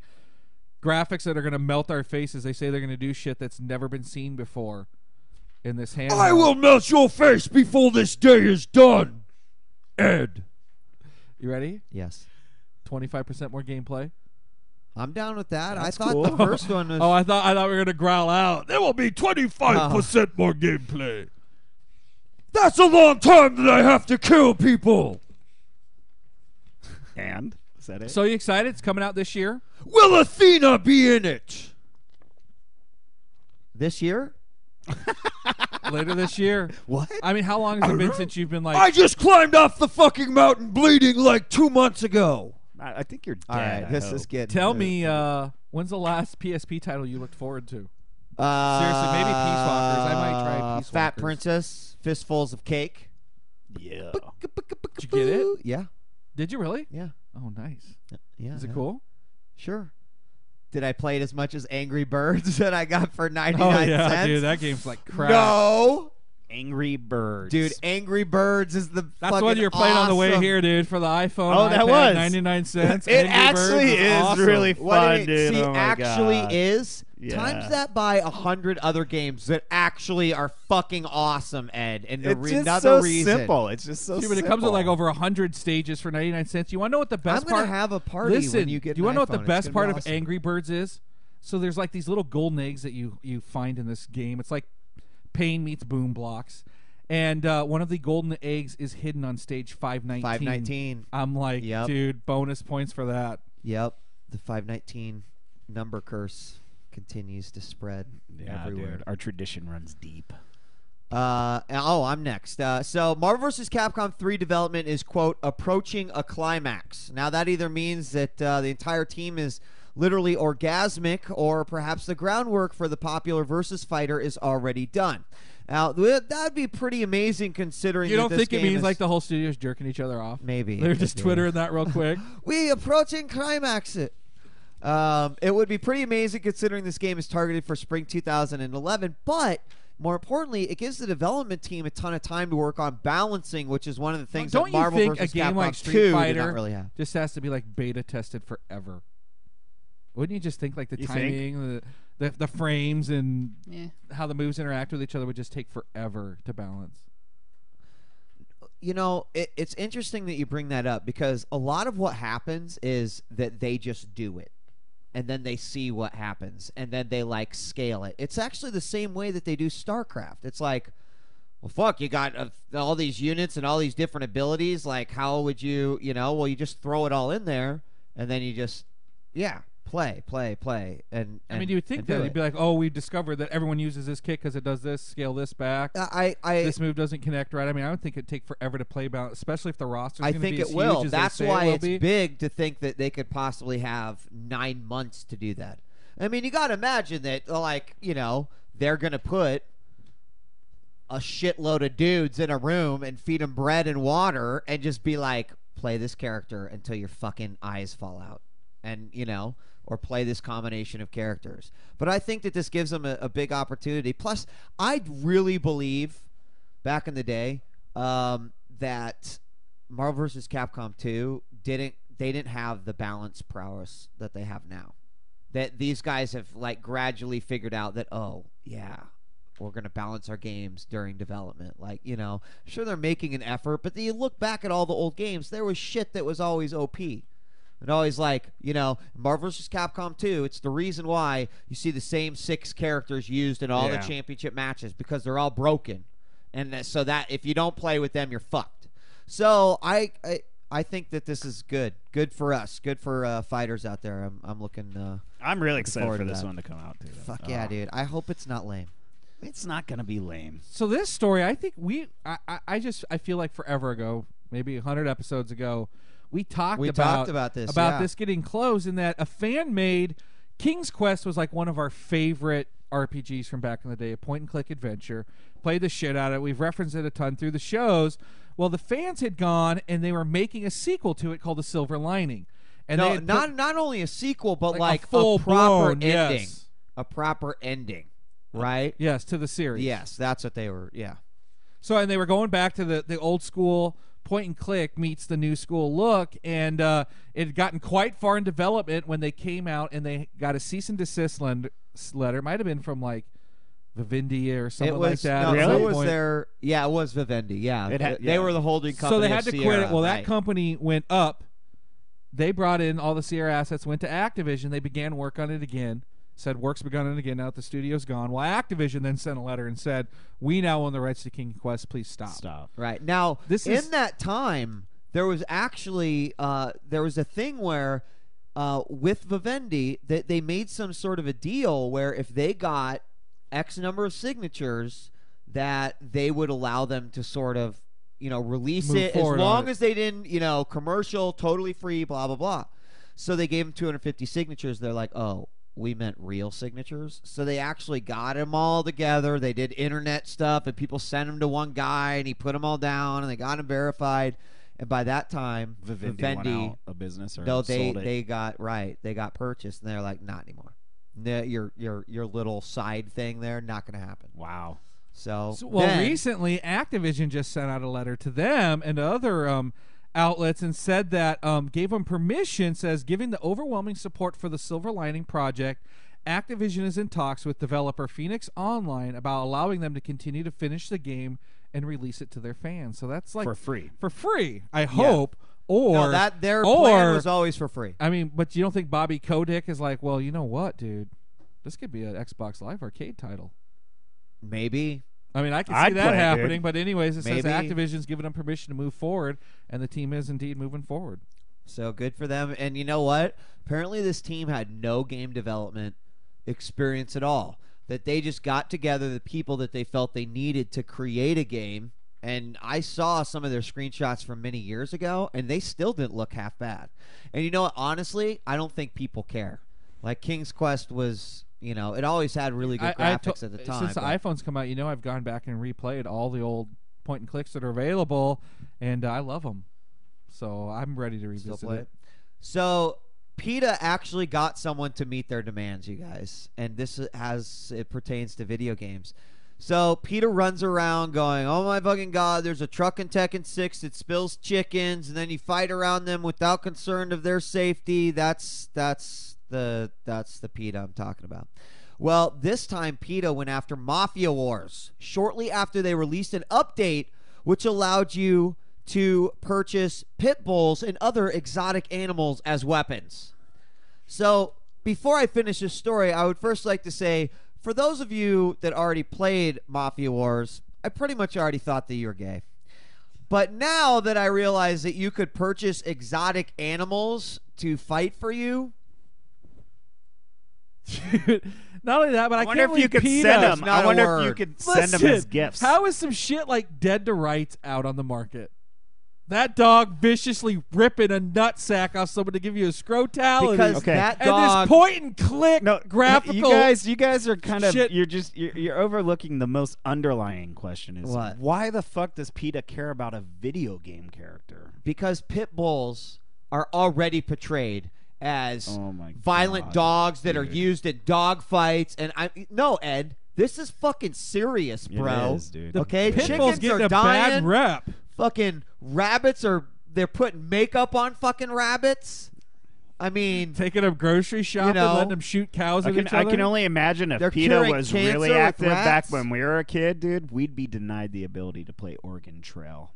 graphics that are going to melt our faces. They say they're going to do shit that's never been seen before in this handheld. I will melt your face before this day is done, Ed. You ready? Yes. 25% more gameplay. I'm down with that. That's I thought cool. the first one was. Oh, I thought we were going to growl out. There will be 25% more gameplay. That's a long time that I have to kill people. And is that it? So you excited? It's coming out this year. Will Athena be in it? This year? Later this year. What? I mean, how long has it been since you've been like... I just climbed off the fucking mountain bleeding like 2 months ago. I think you're dead. All right, I this hope. is getting. Tell me, when's the last PSP title you looked forward to? Seriously, maybe Peace Walkers. I might try Peace Fat Walkers. Princess, Fistfuls of Cake. Yeah. Did you get it? Yeah. Did you really? Yeah. Oh, nice. Yeah. Is it yeah. cool? Sure. Did I play it as much as Angry Birds that I got for 99 Oh, yeah, cents? dude. That game's like crap. No. Angry Birds. Dude, Angry Birds is the That's fucking what you're playing on the way awesome. here, dude, for the iPhone. Oh, that iPad, was. 99 cents. It Angry actually Birds is awesome. really What do you fun, mean? dude. See, Oh my actually God. is. Yeah. Times that by 100 other games that actually are fucking awesome, Ed. And the It's just another so reason. simple. It's just so See, simple. but it comes with like over 100 stages for 99 cents. You want to know what the best I'm going part? to have a party Listen, when you get do you want to know what the iPhone. It's best gonna part be of awesome. Angry Birds is? So there's like these little golden eggs that you find in this game. It's like Pain meets Boom Blocks. And one of the golden eggs is hidden on stage 519. 519. I'm like, Yep. dude, bonus points for that. Yep. The 519 number curse continues to spread everywhere. Dude, our tradition runs deep. I'm next. So Marvel vs. Capcom 3 development is, quote, approaching a climax. Now, that either means that the entire team is literally orgasmic, or perhaps the groundwork for the popular Versus fighter is already done. Now, that'd be pretty amazing considering You don't that this think it game means is, like the whole studio's jerking each other off? Maybe. They're just Twittering that real quick. We approaching climax it. It would be pretty amazing considering this game is targeted for spring 2011, but more importantly, it gives the development team a ton of time to work on balancing, which is one of the things Don't that Marvel you think vs. a game Capcom like 2 Street did Fighter not really have. just has to be like beta tested forever? Wouldn't you just think like the You timing, the frames, and how the moves interact with each other would just take forever to balance? You know, it's interesting that you bring that up, because a lot of what happens is that they just do it. And then they see what happens, and then they like scale it. It's actually the same way that they do StarCraft. It's like, well, fuck, you got all these units and all these different abilities. Like, how would you well, you just throw it all in there, and then you just, play. And I mean, you would think that you'd be like, oh, we discovered that everyone uses this kit because it does this, scale this back. This move doesn't connect right. I mean, I would think it'd take forever to play balance, especially if the roster's going to be I think as it will. huge as That's they say why it will it's be. big to think that they could possibly have 9 months to do that. I mean, you got to imagine that, like, they're going to put a shitload of dudes in a room and feed them bread and water and just be like, play this character until your fucking eyes fall out. And, or play this combination of characters. But I think that this gives them a big opportunity. Plus, I really believe back in the day that Marvel vs. Capcom 2 didn't have the balance prowess that they have now. That these guys have like gradually figured out that, oh yeah, we're gonna balance our games during development. Like, sure, they're making an effort, but then you look back at all the old games, there was shit that was always OP. And always like, Marvel vs. Capcom 2, it's the reason why you see the same 6 characters used in all the championship matches, because they're all broken. And so that if you don't play with them, you're fucked. So I think that this is good. Good for us. Good for fighters out there. I'm looking I'm really excited for this that. one to come out, too. Fuck yeah, dude. I hope it's not lame. It's not going to be lame. So this story, I think I feel like forever ago, maybe 100 episodes ago, we talked about this getting close, in that a fan made King's Quest was like one of our favorite RPGs from back in the day, a point and click adventure. Played the shit out of it. We've referenced it a ton through the shows. Well, the fans had gone and they were making a sequel to it called The Silver Lining. And no, not only a sequel, but like a full proper blown, ending. yes. A proper ending, right? Yes, to the series. Yes, that's what they were. Yeah. So, and they were going back to the old school point and click meets the new school look, and it had gotten quite far in development when they came out and they got a cease and desist letter. Might have been from like Vivendi or something like that. No, Really? it was their. Yeah, it was Vivendi. Yeah, they were the holding company. So they had to Sierra, quit it. Well, right. that company went up. They brought in all the Sierra assets, went to Activision. They began work on it again. Said work's begun on it again. Now that the studio's gone. Well, Activision then sent a letter and said, "We now own the rights to King Quest. Please stop." Right now, in that time, there was actually there was a thing where with Vivendi that they made some sort of a deal where if they got X number of signatures, that they would allow them to sort of release Move it as forward long on it. as they didn't commercial, totally free, blah blah blah. So they gave them 250 signatures. They're like, oh, we meant real signatures. So they actually got them all together. They did internet stuff, and people sent them to one guy, and he put them all down, and they got them verified. And by that time, Vivendi went out of business, or no, sold it. they got purchased, and they're like, not anymore. Your little side thing there, not going to happen. Wow. So recently, Activision just sent out a letter to them and to other outlets and said that gave them permission, says, giving the overwhelming support for the Silver Lining project, Activision is in talks with developer Phoenix Online about allowing them to continue to finish the game and release it to their fans. So that's like For free. I hope. Or no, that their plan was always for free. I mean, but you don't think Bobby Kotick is like, well, you know what, dude? This could be an Xbox Live Arcade title. Maybe. I mean, I can see I'd that play it, happening. dude. But anyways, it says Maybe. Activision's giving them permission to move forward, and the team is indeed moving forward. So good for them. And you know what? Apparently this team had no game development experience at all. That they just got together the people that they felt they needed to create a game. And I saw some of their screenshots from many years ago, and they still didn't look half bad. And you know what? Honestly, I don't think people care. Like King's Quest was, it always had really good graphics at the time. Since the iPhones come out, I've gone back and replayed all the old point and clicks that are available, and I love them. So I'm ready to Still revisit play it. it. So PETA actually got someone to meet their demands, you guys, and it pertains to video games. So PETA runs around going, "Oh my fucking god! There's a truck in Tekken 6 that spills chickens, and then you fight around them without concern of their safety." That's the PETA I'm talking about. Well, this time PETA went after Mafia Wars shortly after they released an update which allowed you to purchase pit bulls and other exotic animals as weapons. So before I finish this story, I would first like to say, for those of you that already played Mafia Wars, I pretty much already thought that you were gay. But now that I realize that you could purchase exotic animals to fight for you, Not only that, but I wonder can't if you believe could PETA. send them. not I a wonder if word. you could send them as gifts. How is some shit like Dead to Rights out on the market? That dog viciously ripping a nutsack off someone to give you a scrotality. because Okay. that and dog... this point and click graphical. You guys are kind of shit. you're overlooking the most underlying question is What? why the fuck does PETA care about a video game character? because pit bulls are already portrayed as Oh my violent God, dogs that are dude. used in dog fights. And no, Ed, this is fucking serious, bro. It is, dude. Okay, Pit chickens bulls are getting a dying. bad rep. Fucking rabbits they're putting makeup on fucking rabbits. I mean, Taking them grocery shopping, know, letting them shoot cows I with can, each I other. can only imagine if They're PETA curing was cancer really with active back rats. when we were a kid, dude. We'd be denied the ability to play Oregon Trail.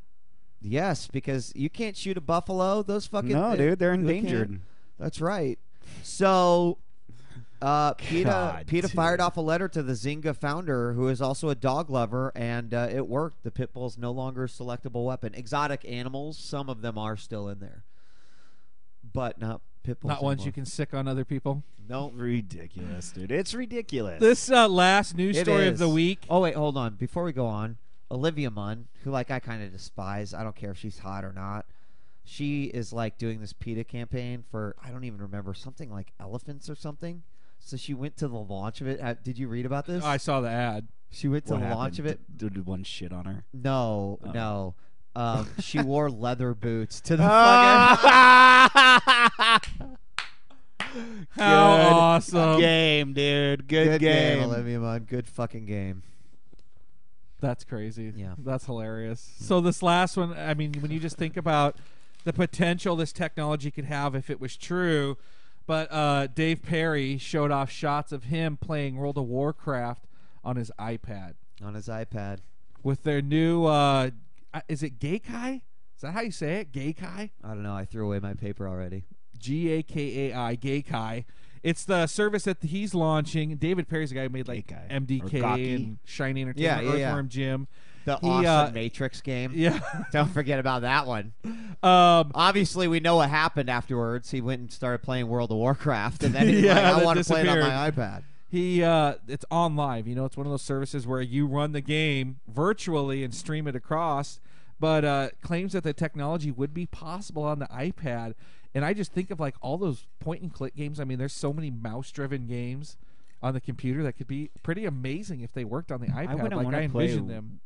yes, because you can't shoot a buffalo. Those fucking No, dude, they're you can't. endangered. That's right. So, PETA God, fired dude. off a letter to the Zynga founder, who is also a dog lover, and it worked. The pit bull is no longer a selectable weapon. Exotic animals, some of them are still in there, but not pit bulls. Not ones anymore. you can sick on other people. No, Ridiculous, dude. It's ridiculous. This last news it story of is. the week. Oh wait, hold on. Before we go on, Olivia Munn, who I kind of despise. I don't care if she's hot or not. She is doing this PETA campaign for, I don't even remember, something like elephants or something. So she went to the launch of it. Did you read about this? I saw the ad. She went to What the happened? launch of it. Did one shit on her? No, Oh. no. She wore leather boots to the fucking How awesome. game, dude. Good, game. Olivia Munn. Good fucking game. That's crazy. Yeah. That's hilarious. So this last one, I mean, when you just think about the potential this technology could have if it was true, but Dave Perry showed off shots of him playing World of Warcraft on his iPad On his iPad. with their new, is it Gaikai? Is that how you say it? Gaikai? I don't know. I threw away my paper already. Gakai, Gaikai. It's the service that he's launching. David Perry's the guy who made Gaikai. MDK Or Gaki. and Shiny Entertainment, Yeah, yeah, yeah. Earthworm Jim. The He, awesome Matrix game. Yeah. Don't forget about that one. um, Obviously, we know what happened afterwards. He went and started playing World of Warcraft, and then he's Yeah, like, I that want to play it on disappeared. my iPad. He it's on live. It's one of those services where you run the game virtually and stream it across, but claims that the technology would be possible on the iPad. And I just think of all those point and click games. I mean, there's so many mouse driven games on the computer that could be pretty amazing if they worked on the iPad. wouldn't I wanna envision play- them.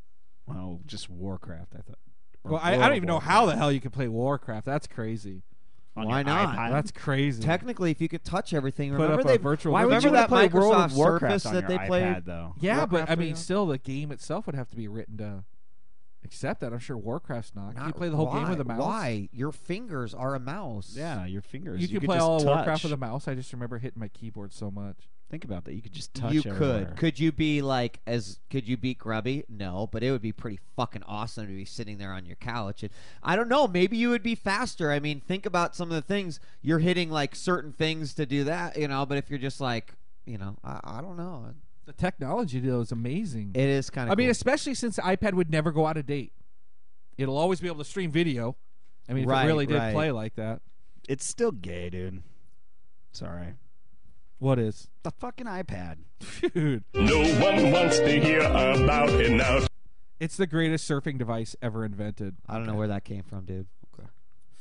Well, just Warcraft, I thought. Or Well, I World don't of even know Warcraft. how the hell you can play Warcraft. That's crazy. On Why your not? iPad? That's crazy. Technically, if you could touch everything, Put remember up a they virtual. Why would remember you that play World Microsoft of Warcraft Surface on that your they iPad, played? though? Yeah, but Warcraft I for mean, you? still, the game itself would have to be written to accept that. I'm sure Warcraft's not. Can you Not- play the whole game why? with a mouse? Why? Your fingers are a mouse. Yeah, your fingers. You can could play just all of touch. Warcraft with a mouse. I just remember hitting my keyboard so much. Think about that. You could just touch You everywhere. could. Could you be could you beat Grubby? No, but it would be pretty fucking awesome to be sitting there on your couch. And I don't know, maybe you would be faster. I mean, think about some of the things you're hitting certain things to do that, but if you're just I don't know. The technology though is amazing. It is kind of. I mean, especially since the iPad would never go out of date. It'll always be able to stream video. I mean, if it really did play like that. It's still gay, dude. Sorry. What is? The fucking iPad. Dude. No one wants to hear about it now. It's the greatest surfing device ever invented. I don't know where that came from, dude.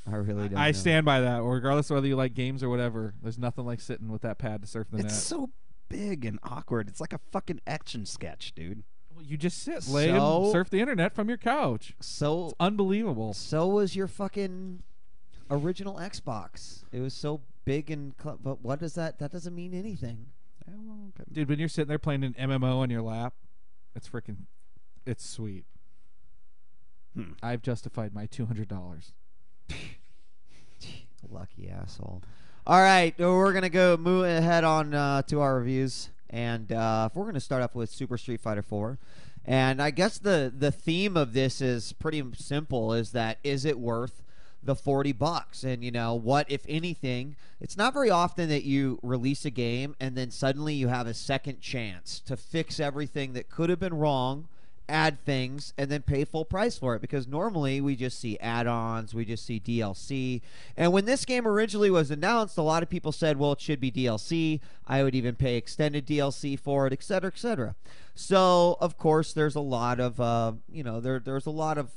I really don't. I know. stand by that, regardless of whether you like games or whatever. There's nothing like sitting with that pad to surf the net. It's so big and awkward. It's like a fucking action sketch, dude. Well, you just sit, lay, and surf the internet from your couch. So it's unbelievable. So was your fucking original Xbox. It was so big and but what does that? That doesn't mean anything. Dude, when you're sitting there playing an MMO on your lap, it's sweet. I've justified my $200. Lucky asshole. All right, we're gonna move ahead on to our reviews, and we're gonna start off with Super Street Fighter 4. And I guess the theme of this is pretty simple: is it worth the $40? And you know what, if anything, it's not very often that you release a game and then suddenly you have a second chance to fix everything that could have been wrong, add things, and then pay full price for it, because normally we just see add-ons, we just see DLC. And when this game originally was announced, a lot of people said, well, it should be DLC. I would even pay extended DLC for it, etc., etc. So of course there's a lot of there's a lot of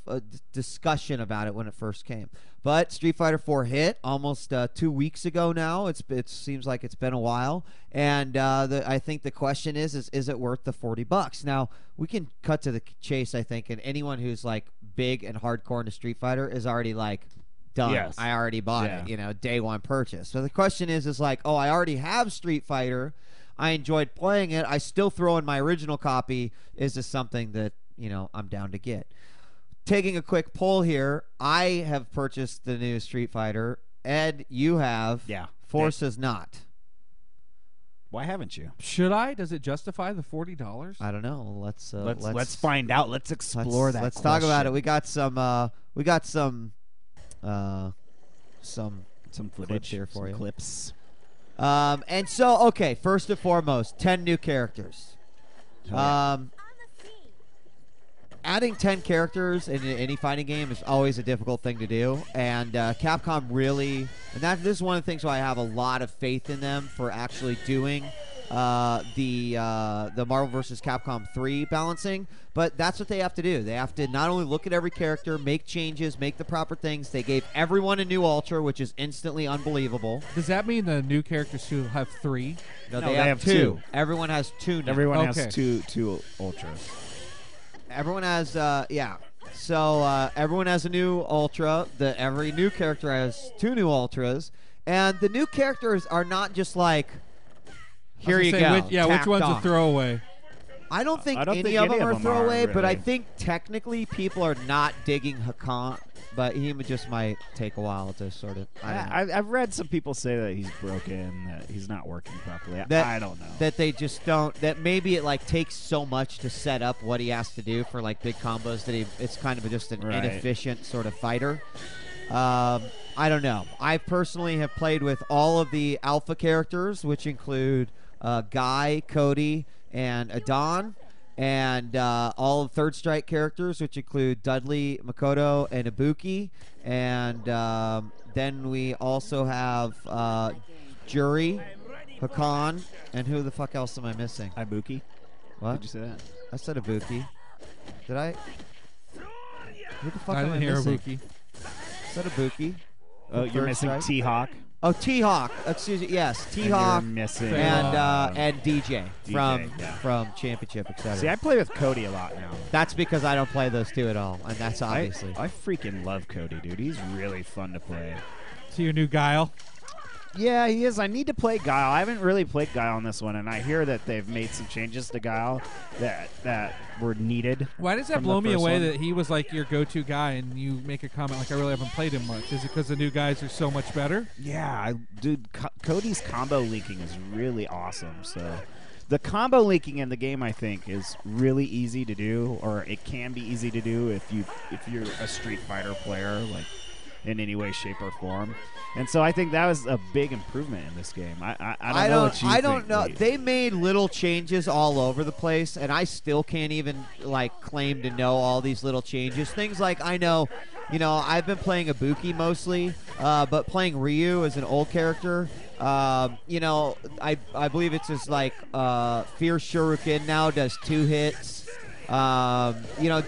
discussion about it when it first came. But Street Fighter 4 hit almost 2 weeks ago now. It seems like it's been a while, and I think the question is it worth the $40? Now we can cut to the chase, I think, and anyone who's like big and hardcore into Street Fighter is already like, done. Yes. I already bought it, day one purchase. So the question is like, oh, I already have Street Fighter. I enjoyed playing it. I still throw in my original copy. Is this something that I'm down to get? Taking a quick poll here, I have purchased the new Street Fighter. Ed, you have. Yeah. Force has not. Why haven't you? Should I? Does it justify the $40? I don't know. Let's find out. Let's explore that. Let's talk about it. We got some footage here for you. Clips. And so, okay, first and foremost, 10 new characters. Adding 10 characters in any fighting game is always a difficult thing to do, and Capcom really, and this is one of the things why I have a lot of faith in them for actually doing the Marvel vs. Capcom 3 balancing. But that's what they have to do. They have to not only look at every character, make changes, make the proper things. They gave everyone a new Ultra, which is instantly unbelievable. Does that mean the new characters who have 3? No, they have 2. Everyone has 2 now. Everyone has two Ultras. Everyone has, So everyone has a new Ultra. Every new character has 2 new Ultras. And the new characters are not just like, here you go. Which one's a throwaway? I don't think any of them are throwaway, but I think technically people are not digging Hakan. But he just might take a while to sort of. I've read some people say that he's broken, that he's not working properly. I don't know. That they just don't. That maybe it like takes so much to set up what he has to do for like big combos that it's kind of just an inefficient sort of fighter. I don't know. I personally have played with all of the alpha characters, which include Guy, Cody, and Adon. And all of Third Strike characters, which include Dudley, Makoto, and Ibuki. And then we also have Jury, Hakan, and who the fuck else am I missing? Ibuki. What? Did you say that? I said Ibuki. Did I? Who the fuck I am I didn't hear missing? Ibuki. I said Ibuki. Oh, you're missing T-Hawk. Oh, T-Hawk. Excuse me. Yes, T-Hawk and DJ from Championship, etc. See, I play with Cody a lot now. That's because I don't play those two at all, and that's obviously. I freaking love Cody, dude. He's really fun to play. So your new Guile? Yeah, he is. I need to play Guile. I haven't really played Guile on this one, and I hear that they've made some changes to Guile that were needed. Why does that blow me away that he was like your go-to guy, and you make a comment like, I really haven't played him much? Is it because the new guys are so much better? Yeah, dude, Cody's combo linking is really awesome. So the combo linking in the game, I think, is really easy to do, or it can be easy to do if you're a Street Fighter player. Like, in any way, shape, or form. And so I think that was a big improvement in this game. I don't know what you think. I don't know. Lee. They made little changes all over the place, and I still can't even like claim to know all these little changes. Things like I know, I've been playing Ibuki mostly, but playing Ryu as an old character. I believe it's his like Fierce Shuriken now does 2 hits.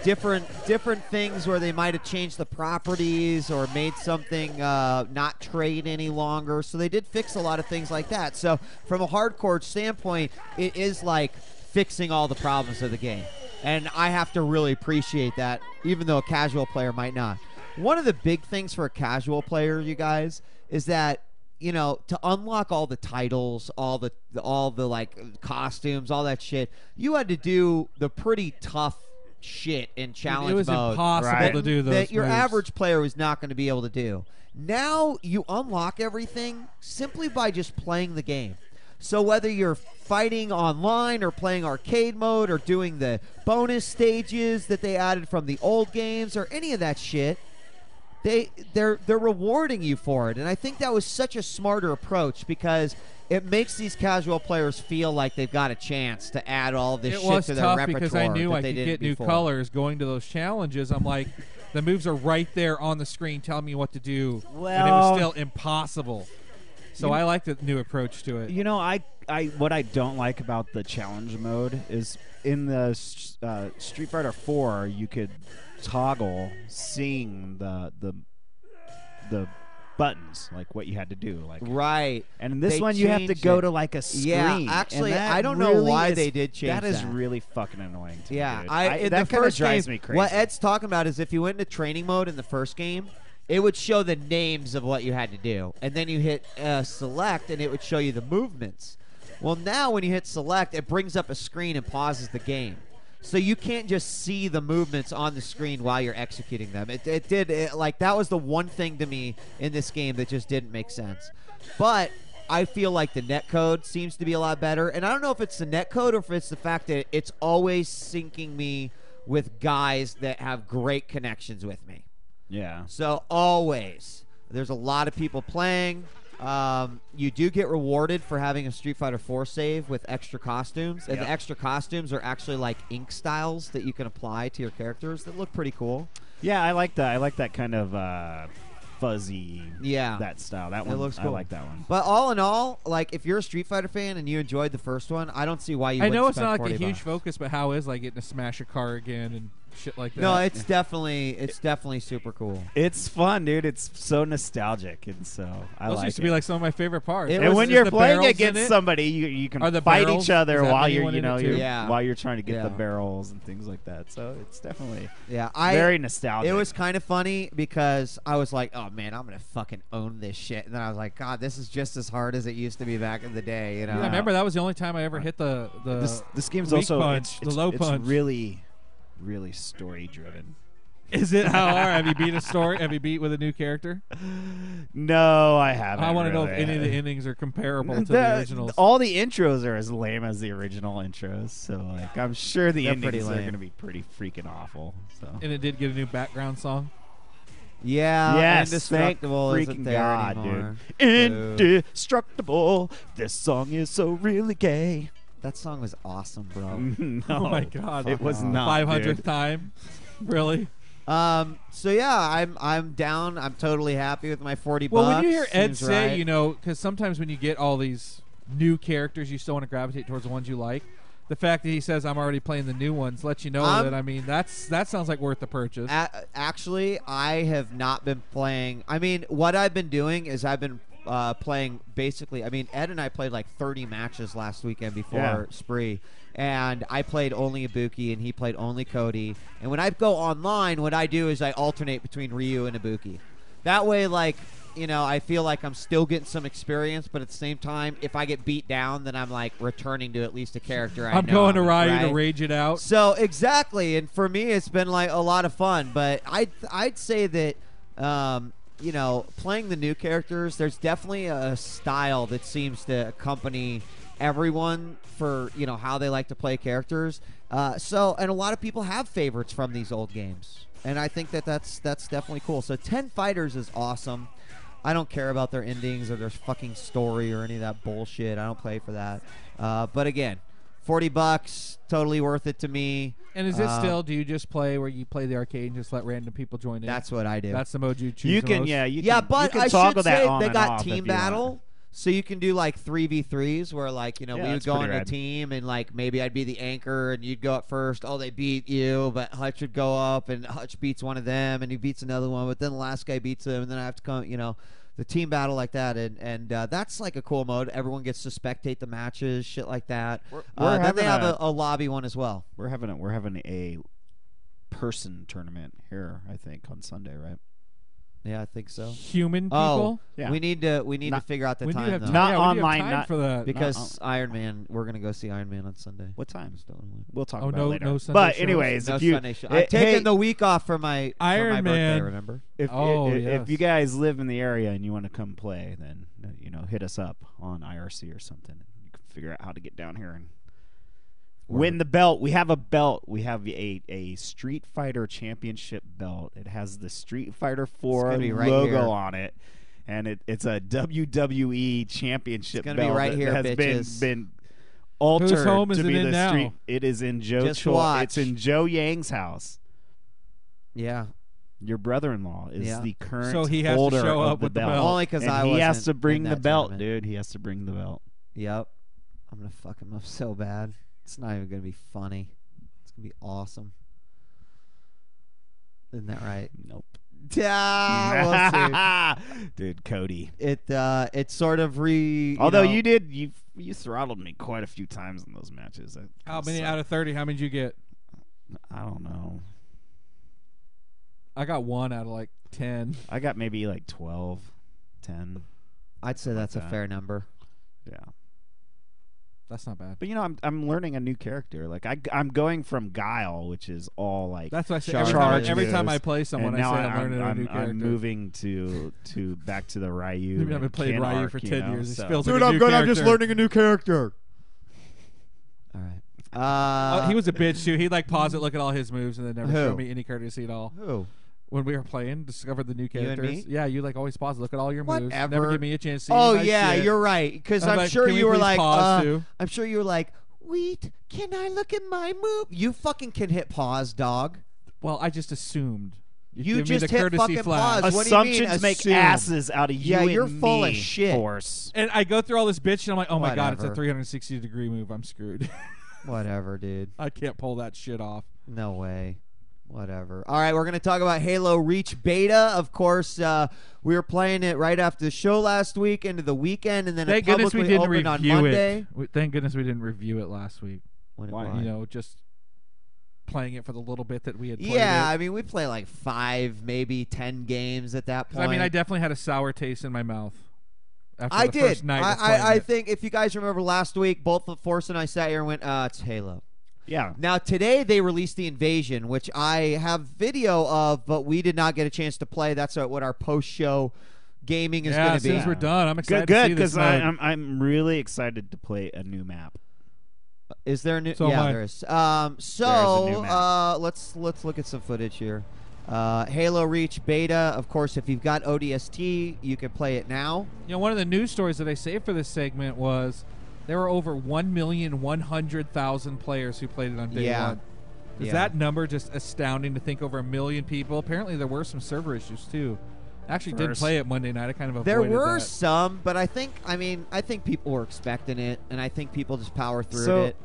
Different things where they might have changed the properties or made something not trade any longer. So they did fix a lot of things like that. So from a hardcore standpoint, it is like fixing all the problems of the game. And I have to really appreciate that, even though a casual player might not. One of the big things for a casual player, you guys, is that to unlock all the titles, all the like costumes, all that shit, you had to do the pretty tough shit in challenge mode. It was impossible to do those that your moves. average player was not going to be able to do. Now you unlock everything simply by just playing the game. So whether you're fighting online or playing arcade mode or doing the bonus stages that they added from the old games or any of that shit, they're rewarding you for it. And I think that was such a smarter approach because it makes these casual players feel like they've got a chance to add all this shit to their repertoire. It was tough because I knew that I they could didn't get new before. colors going to those challenges. I'm like, the moves are right there on the screen telling me what to do, and it was still impossible. So I like the new approach to it. What I don't like about the challenge mode is in the Street Fighter 4, you could toggle seeing the buttons, like what you had to do, like right. And in this They one, you have to changed go it. to like a screen. Yeah, actually, and that I don't know really why is- they did change that. Is that. really fucking annoying to me. Yeah, Dude. in that the kind of first drives game, me crazy. what Ed's talking about is if you went into training mode in the first game, it would show the names of what you had to do, and then you hit select, and it would show you the movements. Well, now when you hit select, it brings up a screen and pauses the game. So you can't just see the movements on the screen while you're executing them. That was the one thing to me in this game that just didn't make sense. But I feel like the netcode seems to be a lot better. And I don't know if it's the netcode or if it's the fact that it's always syncing me with guys that have great connections with me. Yeah. So always. There's a lot of people playing. You do get rewarded for having a Street Fighter 4 save with extra costumes, and the extra costumes are actually like ink styles that you can apply to your characters that look pretty cool. Yeah, I like that. I like that kind of fuzzy. That style. That one looks cool. I like that one. But all in all, like if you're a Street Fighter fan and you enjoyed the first one, I don't see why you. I know wouldn't it's not spend like a huge $40. focus, but how is like getting to smash a car again and shit like that? No, it's definitely super cool. It's fun, dude. It's so nostalgic, and so I Those like used to it. be like some of my favorite parts. It And was when Is you're the playing barrels in against it? somebody, you can Are the fight barrels? each other Is that while anyone you're in it too? while you're trying to get the Yeah. barrels and things like that. So it's definitely I very nostalgic. It was kind of funny because I was like, oh man, I'm gonna fucking own this shit, and then I was like, God, this is just as hard as it used to be back in the day, you know. Yeah, I remember that was the only time I ever hit the this game's weak also punch, it's the low it's punch. really story driven. Is it how hard? Have you beat a story? Have you beat with a new character? No, I haven't. I want to know if really. any of the endings are comparable to the originals. All the intros are as lame as the original intros, so like I'm sure the They're pretty endings are lame. going to be pretty freaking awful. So And it did get a new background song. Yeah, yes, thank Indestructible freaking isn't there God, anymore. dude. Boo. Indestructible. This song is so really gay. That song was awesome, bro. No, Oh my God! it was no. not. 500th dude. time, really? So yeah, I'm down. I'm totally happy with my $40. Well, when you hear Ed Seems say, right. you know, because sometimes when you get all these new characters, you still want to gravitate towards the ones you like. The fact that he says I'm already playing the new ones lets you know that. I mean, that sounds like worth the purchase. Actually, I have not been playing. I mean, what I've been doing is I've been playing basically. I mean, Ed and I played like 30 matches last weekend before Spree. And I played only Ibuki, and he played only Cody. And when I go online, what I do is I alternate between Ryu and Ibuki. That way, like, you know, I feel like I'm still getting some experience, but at the same time, if I get beat down, then I'm, like, returning to at least a character I know. I'm going to Ryu right? to rage it out. So, exactly. And for me, it's been, like, a lot of fun. But I'd say that, you know, playing the new characters, there's definitely a style that seems to accompany everyone for how they like to play characters. And a lot of people have favorites from these old games, and I think that's definitely cool. So 10 Fighters is awesome. I don't care about their endings or their fucking story or any of that bullshit. I don't play for that. But again, $40, totally worth it to me. And is it still? Do you just play where you play the arcade and just let random people join in? That's what I do. That's the mode you choose. You the can, most? yeah, but you can I toggle should that say on they and got off if team you want. battle, so you can do like 3v3s where like we would that's go pretty on a rad. team and like maybe I'd be the anchor and you'd go up first. Oh, they beat you, but Hutch would go up and Hutch beats one of them and he beats another one, but then the last guy beats him and then I have to come. The team battle like that, and that's like a cool mode. Everyone gets to spectate the matches, shit like that. Then they have a lobby one as well. We're having a person tournament here, I think, on Sunday, right? Yeah, I think so. Human people. Oh, Yeah. we need to figure out the When do you time have though. time? Not Yeah, when do you have online, time not- for that. Because Iron Man, we're gonna go see Iron Man on Sunday. What time? Just don't- We'll talk Oh, about no- it later. no Sunday but shows? anyways, No if you Sunday show. I'm taking the week off for my Iron birthday. Man. Remember? if yes. you guys live in the area and you want to come play, then hit us up on IRC or something. You can figure out how to get down here and win the belt. We have a belt. We have a Street Fighter Championship belt. It has the Street Fighter 4 gonna be right logo here. on it, and it's a WWE Championship It's gonna belt be right that here, has bitches. been altered Whose home is to it be in the now? Street. It is in Joe. Just watch. It's in Joe Yang's house. Yeah. Your brother-in-law is Yeah. the current So he has to holder show of up the with the belt. belt. Only because And I he has wasn't to bring in the that belt, tournament. dude. He has to bring the belt. Yep. I'm gonna fuck him up so bad. It's not even gonna be funny. It's gonna be awesome. Isn't that right? Nope. Yeah, we'll see. Dude, Cody. It sort of Although you throttled me quite a few times in those matches. How many out of 30? How many did you get? I don't know. I got 1 out of like 10. I got maybe like 12, 10. I'd say that's a that. fair number. Yeah. That's not bad. But I'm learning a new character. Like I'm going from Guile, which is all like That's what I say. Charge Every time moves, I play someone, I and say now I'm learning a new character. I'm moving to back to the Ryu. Maybe I haven't and played Ryu Ken for arc, 10 years. It so. feels like a new character. a new character. All right. He was a bitch too. He'd like pause it, look at all his moves, and then never Who? show me any courtesy at all. Who? When we were playing, discovered the new You and characters. me? Yeah, you like always pause it, look at all your moves. Whatever. Never give me a chance to see Oh my yeah, shit. you're right. Because I'm I'm like, sure can we you were please like, pause too? I'm sure you were like, wait, can I look at my move? You fucking can hit pause, dog. Well, I just assumed. You give me just the hit courtesy fucking flag. pause. What do you mean, Assumptions make assume? asses out of you. Yeah, and you're full of me, shit. Force. And I go through all this bitch, and I'm like, oh my god, it's a Whatever. 360-degree move. I'm screwed. Whatever, dude. I can't pull that shit off. No way. Whatever. All right, we're going to talk about Halo Reach Beta. Of course, we were playing it right after the show last week into the weekend, and then Thank it goodness we publicly didn't opened on review Monday. it. Thank goodness we didn't review it last week. Why? You know, just playing it for the little bit that we had played Yeah, it. I mean, we play like 5, maybe 10 games at that 'Cause, point. I mean, I definitely had a sour taste in my mouth after I the did. first night of playing I it. think if you guys remember last week, both Force and I sat here and went, it's Halo. Yeah. Now, today they released The Invasion, which I have video of, but we did not get a chance to play. That's what our post-show gaming is yeah, going as to soon be. as we're done, I'm excited Good, to see this because mode. I'm really excited to play a new map. Is there a new? So am yeah, I. there is. There's a new Let's look at some footage here. Halo Reach Beta. Of course, if you've got ODST, you can play it now. You know, one of the news stories that I saved for this segment was there were over 1,100,000 players who played it on day Yeah. one. Is Yeah. that number just astounding to think over 1 million people? Apparently, there were some server issues too. I actually did First. play it Monday night. I kind of avoided There were that. some, but I think people were expecting it, and I think people just power through So, it.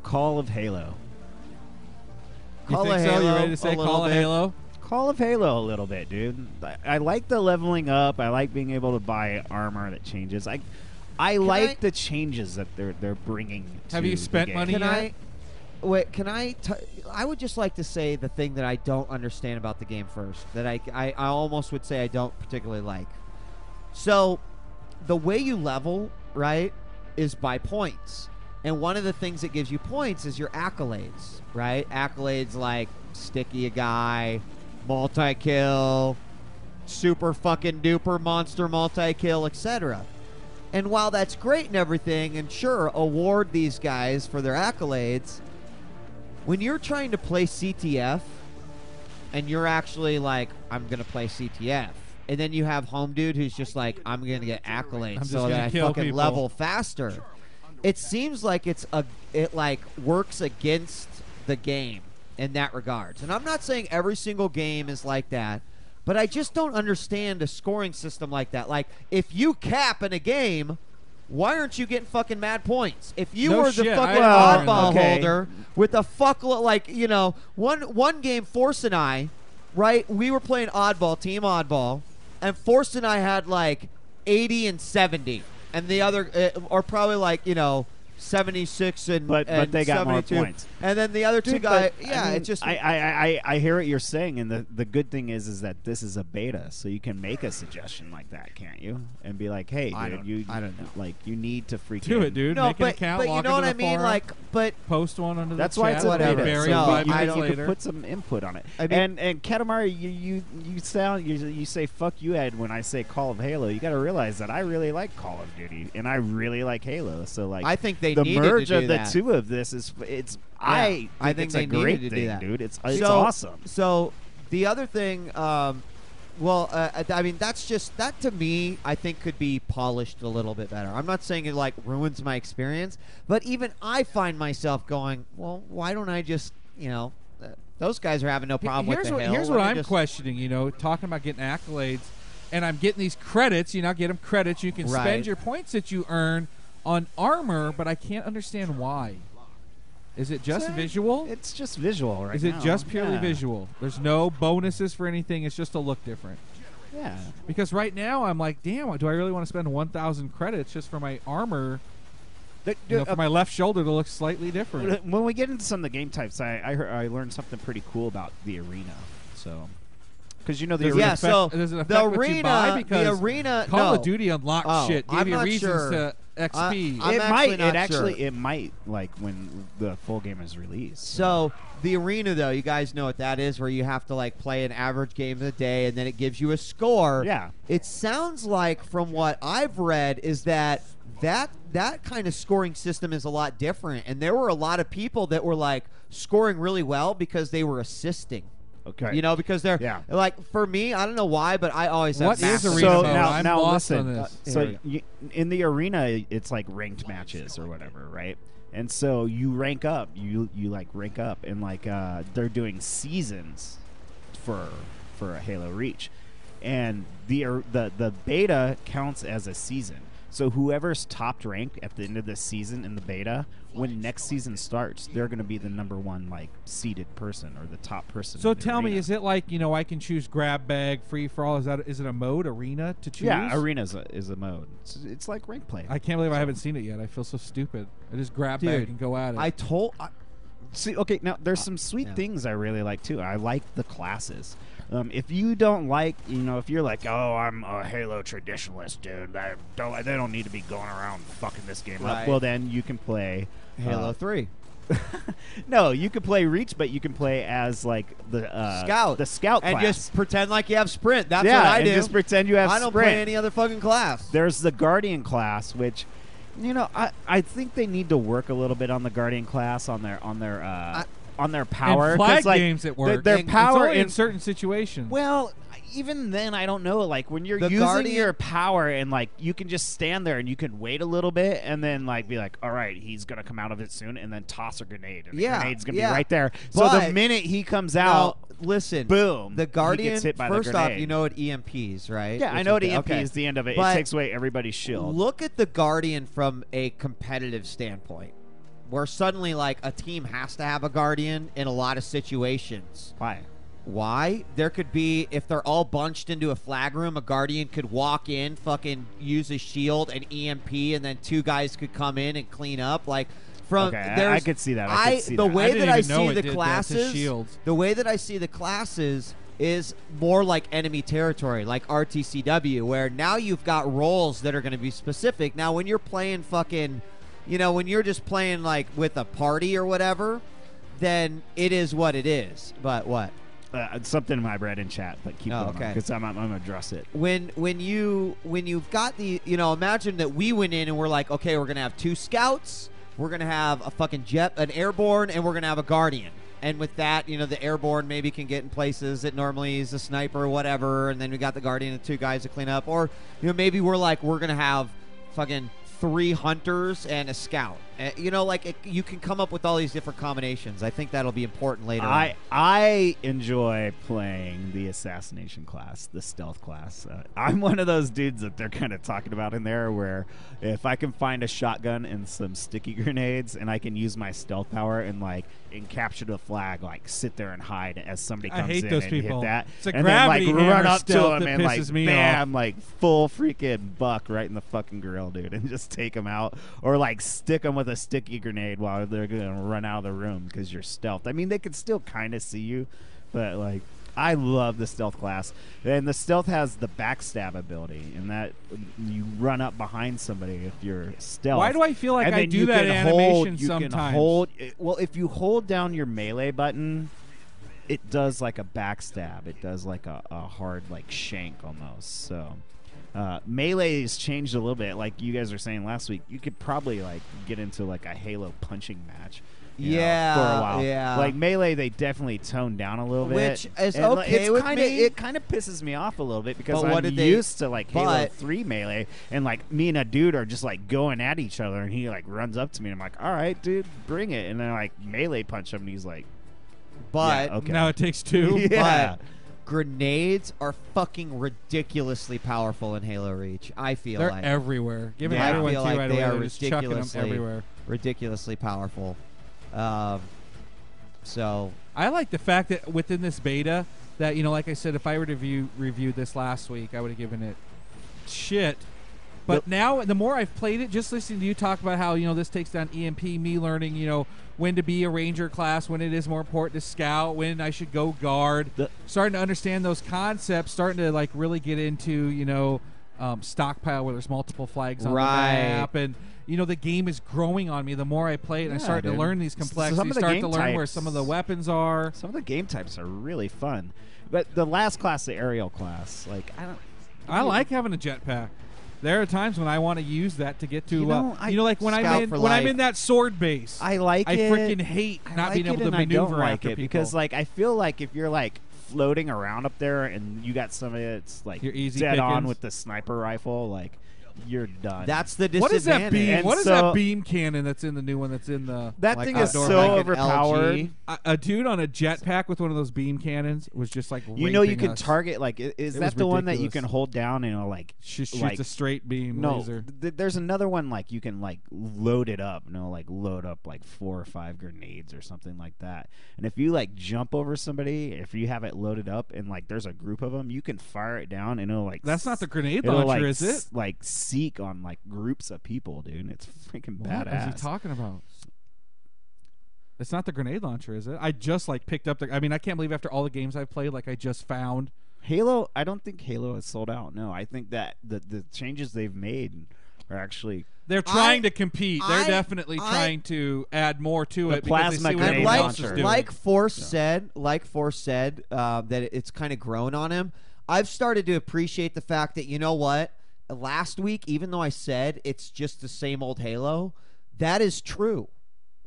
Call of Halo. You Call think of so? Halo, You ready to say a little Call of bit. Halo? Call of Halo a little bit, dude. I like the leveling up. I like being able to buy armor that changes. I like the changes that they're bringing. Have to you the spent game. money Can yet? I? Wait, can I? I would just like to say the thing that I don't understand about the game first. That I almost would say I don't particularly like. So, the way you level, right, is by points. And one of the things that gives you points is your accolades, right? Accolades like sticky a guy, multi-kill, super fucking duper monster multi-kill, etc. And while that's great and everything, and sure, award these guys for their accolades, when you're trying to play CTF and you're actually like, I'm going to play CTF, and then you have Home Dude who's just like, I'm going to get accolades so that I fucking people. level faster. It seems like it like works against the game in that regards. And I'm not saying every single game is like that, but I just don't understand a scoring system like that. Like, if you cap in a game, why aren't you getting fucking mad points? If you No were shit, the fucking I oddball okay. holder with a fuckload, like, you know, one game, Force and I, right, we were playing oddball, team oddball, and Force and I had like 80 and 70, and the other, or probably like, you know, 76 and But they got more 72. points. And then the other two Dude, guys, but, yeah, I mean, it just I hear what you're saying, and the good thing is that this is a beta, so you can make a suggestion like that, can't you? And be like, hey, I dude, don't know. like, you need to freaking Do it, dude. no, Make an but account, you log know what into I the mean, forum, like, but post one under That's the why chat. it's a whatever. beta. Bury No, it 5 you, I minutes don't- you later. can put some input on it. I mean- and Katamari, you say fuck you, Ed, when I say Call of Halo. You got to realize that I really like Call of Duty, and I really like Halo. So like, I think they the needed merge to do of the that. two of this is I think it's they a great needed to do thing, that. dude. It's So- awesome. So the other thing, I mean, that's just that to me. I think could be polished a little bit better. I'm not saying it like ruins my experience, but even I find myself going, well, why don't I just, you know, those guys are having no problem with the hill. Here's Let what me I'm just- questioning. You know, talking about getting accolades, and I'm getting these credits. You know, get them credits. You can Right. spend your points that you earn on armor, but I can't understand why. Is it just visual? It's just visual, right? Is it now. just purely Yeah. visual? There's no bonuses for anything. It's just to look different. Yeah. Because right now I'm like, damn, do I really want to spend 1,000 credits just for my armor? You know, for my left shoulder to look slightly different. When we get into some of the game types, I learned something pretty cool about the arena. So, because you know the Does it arena. Yeah, affect- so does it the affect what you buy? arena, Because the arena, Call no. of Duty unlocked Oh, shit, I'm gave you not reasons sure. to XP. I'm it actually might. not It actually. sure. It might like when the full game is released. So the arena, though, you guys know what that is, where you have to like play an average game a day, and then it gives you a score. Yeah. It sounds like, from what I've read, is that kind of scoring system is a lot different, and there were a lot of people that were like scoring really well because they were assisting. Okay. You know, because they're Yeah. like, for me, I don't know why, but I always have What is massive- arena So mode? now, I'm now lost listen. on this So area. in the arena, it's like ranked matches or whatever, right? And so you rank up. You like rank up, and like they're doing seasons for a Halo Reach, and the beta counts as a season. So whoever's topped ranked at the end of this season in the beta, when next season starts, they're going to be the number one like seeded person or the top person. So in the tell me, arena. is it like, you know, I can choose grab bag, free for all? Is it a mode, arena to choose? Yeah, arena is a mode. It's like rank play. I can't believe I haven't seen it yet. I feel so stupid. I just grab bag Dude, and go at it. See, okay, now there's some sweet yeah. things I really like too. I like the classes. If you don't like, you know, if you're like, oh, I'm a Halo traditionalist, dude, they don't need to be going around fucking this game Right. up. Well, then you can play Halo 3. No, you can play Reach, but you can play as like the Scout. the Scout And class. just pretend like you have Sprint. That's yeah, what I and do. just pretend you have I don't Sprint. play any other fucking class. There's the Guardian class, which, you know, I think they need to work a little bit on the Guardian class on their power. In 'cause, flag like, games, it works. Their It's power only in certain situations. Well, even then, I don't know. Like when you're The using Guardian- your power and like you can just stand there and you can wait a little bit and then like be like, all right, he's gonna come out of it soon, and then toss a grenade. And the Yeah, grenade's gonna yeah. be right there. So the But- minute he comes Now, out, listen. boom, The Guardian. he gets hit by the First off, grenade. you know what EMPs, right? Yeah, I Which know what is EMP okay. is the end of it. But It takes away everybody's shield. Look at the Guardian from a competitive standpoint, where suddenly like a team has to have a Guardian in a lot of situations. Why? Why? There could be, if they're all bunched into a flag room, a Guardian could walk in, fucking use a shield and EMP, and then two guys could come in and clean up. Like, from Okay, there's, I could see that. I could see the that. way I didn't that I even know see it the did that to classes, shields. the way that I see the classes is more like enemy territory, like RTCW, where now you've got roles that are going to be specific. Now, when you're playing fucking, you know, when you're just playing like with a party or whatever, then it is what it is. But what? Something I read in chat, but keep going because I'm gonna address it. When you've got the imagine that we went in and we're like, okay, we're gonna have 2 scouts, we're gonna have a fucking jet, an airborne, and we're gonna have a guardian. And with that, the airborne maybe can get in places that normally is a sniper or whatever, and then we got the guardian and 2 guys to clean up, or maybe we're gonna have fucking 3 hunters and a scout. You can come up with all these different combinations. I think that'll be important later on. I enjoy playing the assassination class, the stealth class. I'm one of those dudes that they're kind of talking about in there where if I can find a shotgun and some sticky grenades and I can use my stealth power and capture the flag, sit there and hide as somebody comes in and hit that. It's a and gravity then hammer run up to stealth him that and pisses me bam, off. full freaking buck right in the fucking grill, dude, and just take him out, or stick them with a sticky grenade while they're gonna run out of the room because you're stealth. I mean, they can still kind of see you, but I love the stealth class, and the stealth has the backstab ability, in that you run up behind somebody if you're stealth. Why do I feel like and I then do you that can animation you sometimes? Can hold, well, if you hold down your melee button, it does a backstab. It does a hard shank almost. So melee has changed a little bit. Like you guys were saying last week, you could probably get into a Halo punching match. For a while. Yeah. Melee, they definitely toned down a little bit. Which is and okay with me. It kind of pisses me off a little bit because But what I'm did they- used to Halo 3 melee, and me and a dude are just going at each other, and he runs up to me, and I'm like, all right, dude, bring it. And then melee punch him, and he's like, but yeah, okay. Now it takes 2. Yeah. But grenades are fucking ridiculously powerful in Halo Reach. I feel They're like everywhere. Giving Yeah, I everyone feel to you like right they away. are They're just chucking them ridiculously- everywhere. ridiculously powerful. So I like the fact that within this beta, that like I said, if I were to review this last week, I would have given it shit. But now, the more I've played it, just listening to you talk about how this takes down EMP, me learning when to be a ranger class, when it is more important to scout, when I should go guard, starting to understand those concepts, starting to really get into stockpile where there's multiple flags on the map, and the game is growing on me the more I play it, and I start to learn these complexities, start to learn where some of the weapons are. Some of the game types are really fun. But the last class, the aerial class, I like having a jetpack. There are times when I want to use that to get to, when I'm in that sword base. I like it. I freaking hate not being able to maneuver I don't like after it people. because I feel like if you're floating around up there and you got somebody that's You're easy dead on pickings. with the sniper rifle, you're done. that's the disadvantage. What is that beam? And What is so- that beam cannon that's in the new one? That's in the that like thing is outdoor, so like an overpowered. LG? a dude on a jetpack with one of those beam cannons was just You raping can us. target was is that the one that you ridiculous. can hold down and Shoots a straight beam no, laser. there's another one you can load it up, load up 4 or 5 grenades or something like that. And if you jump over somebody, if you have it loaded up and there's a group of them, you can fire it down and it'll That's not the grenade it'll, launcher, is it? Seek on groups of people, dude. It's freaking What badass. is he talking about? It's not the grenade launcher, is it? I just picked up the. I mean, I can't believe after all the games I've played, I just found. Halo, I don't think Halo has sold out. No, I think that the changes they've made are actually They're trying to compete. They're I- definitely trying to add more to The it because they plasma see what grenade everyone else launcher. is doing. Like Force said, that it's kind of grown on him. I've started to appreciate the fact that, you know what, last week, even though I said it's just the same old Halo, that is true.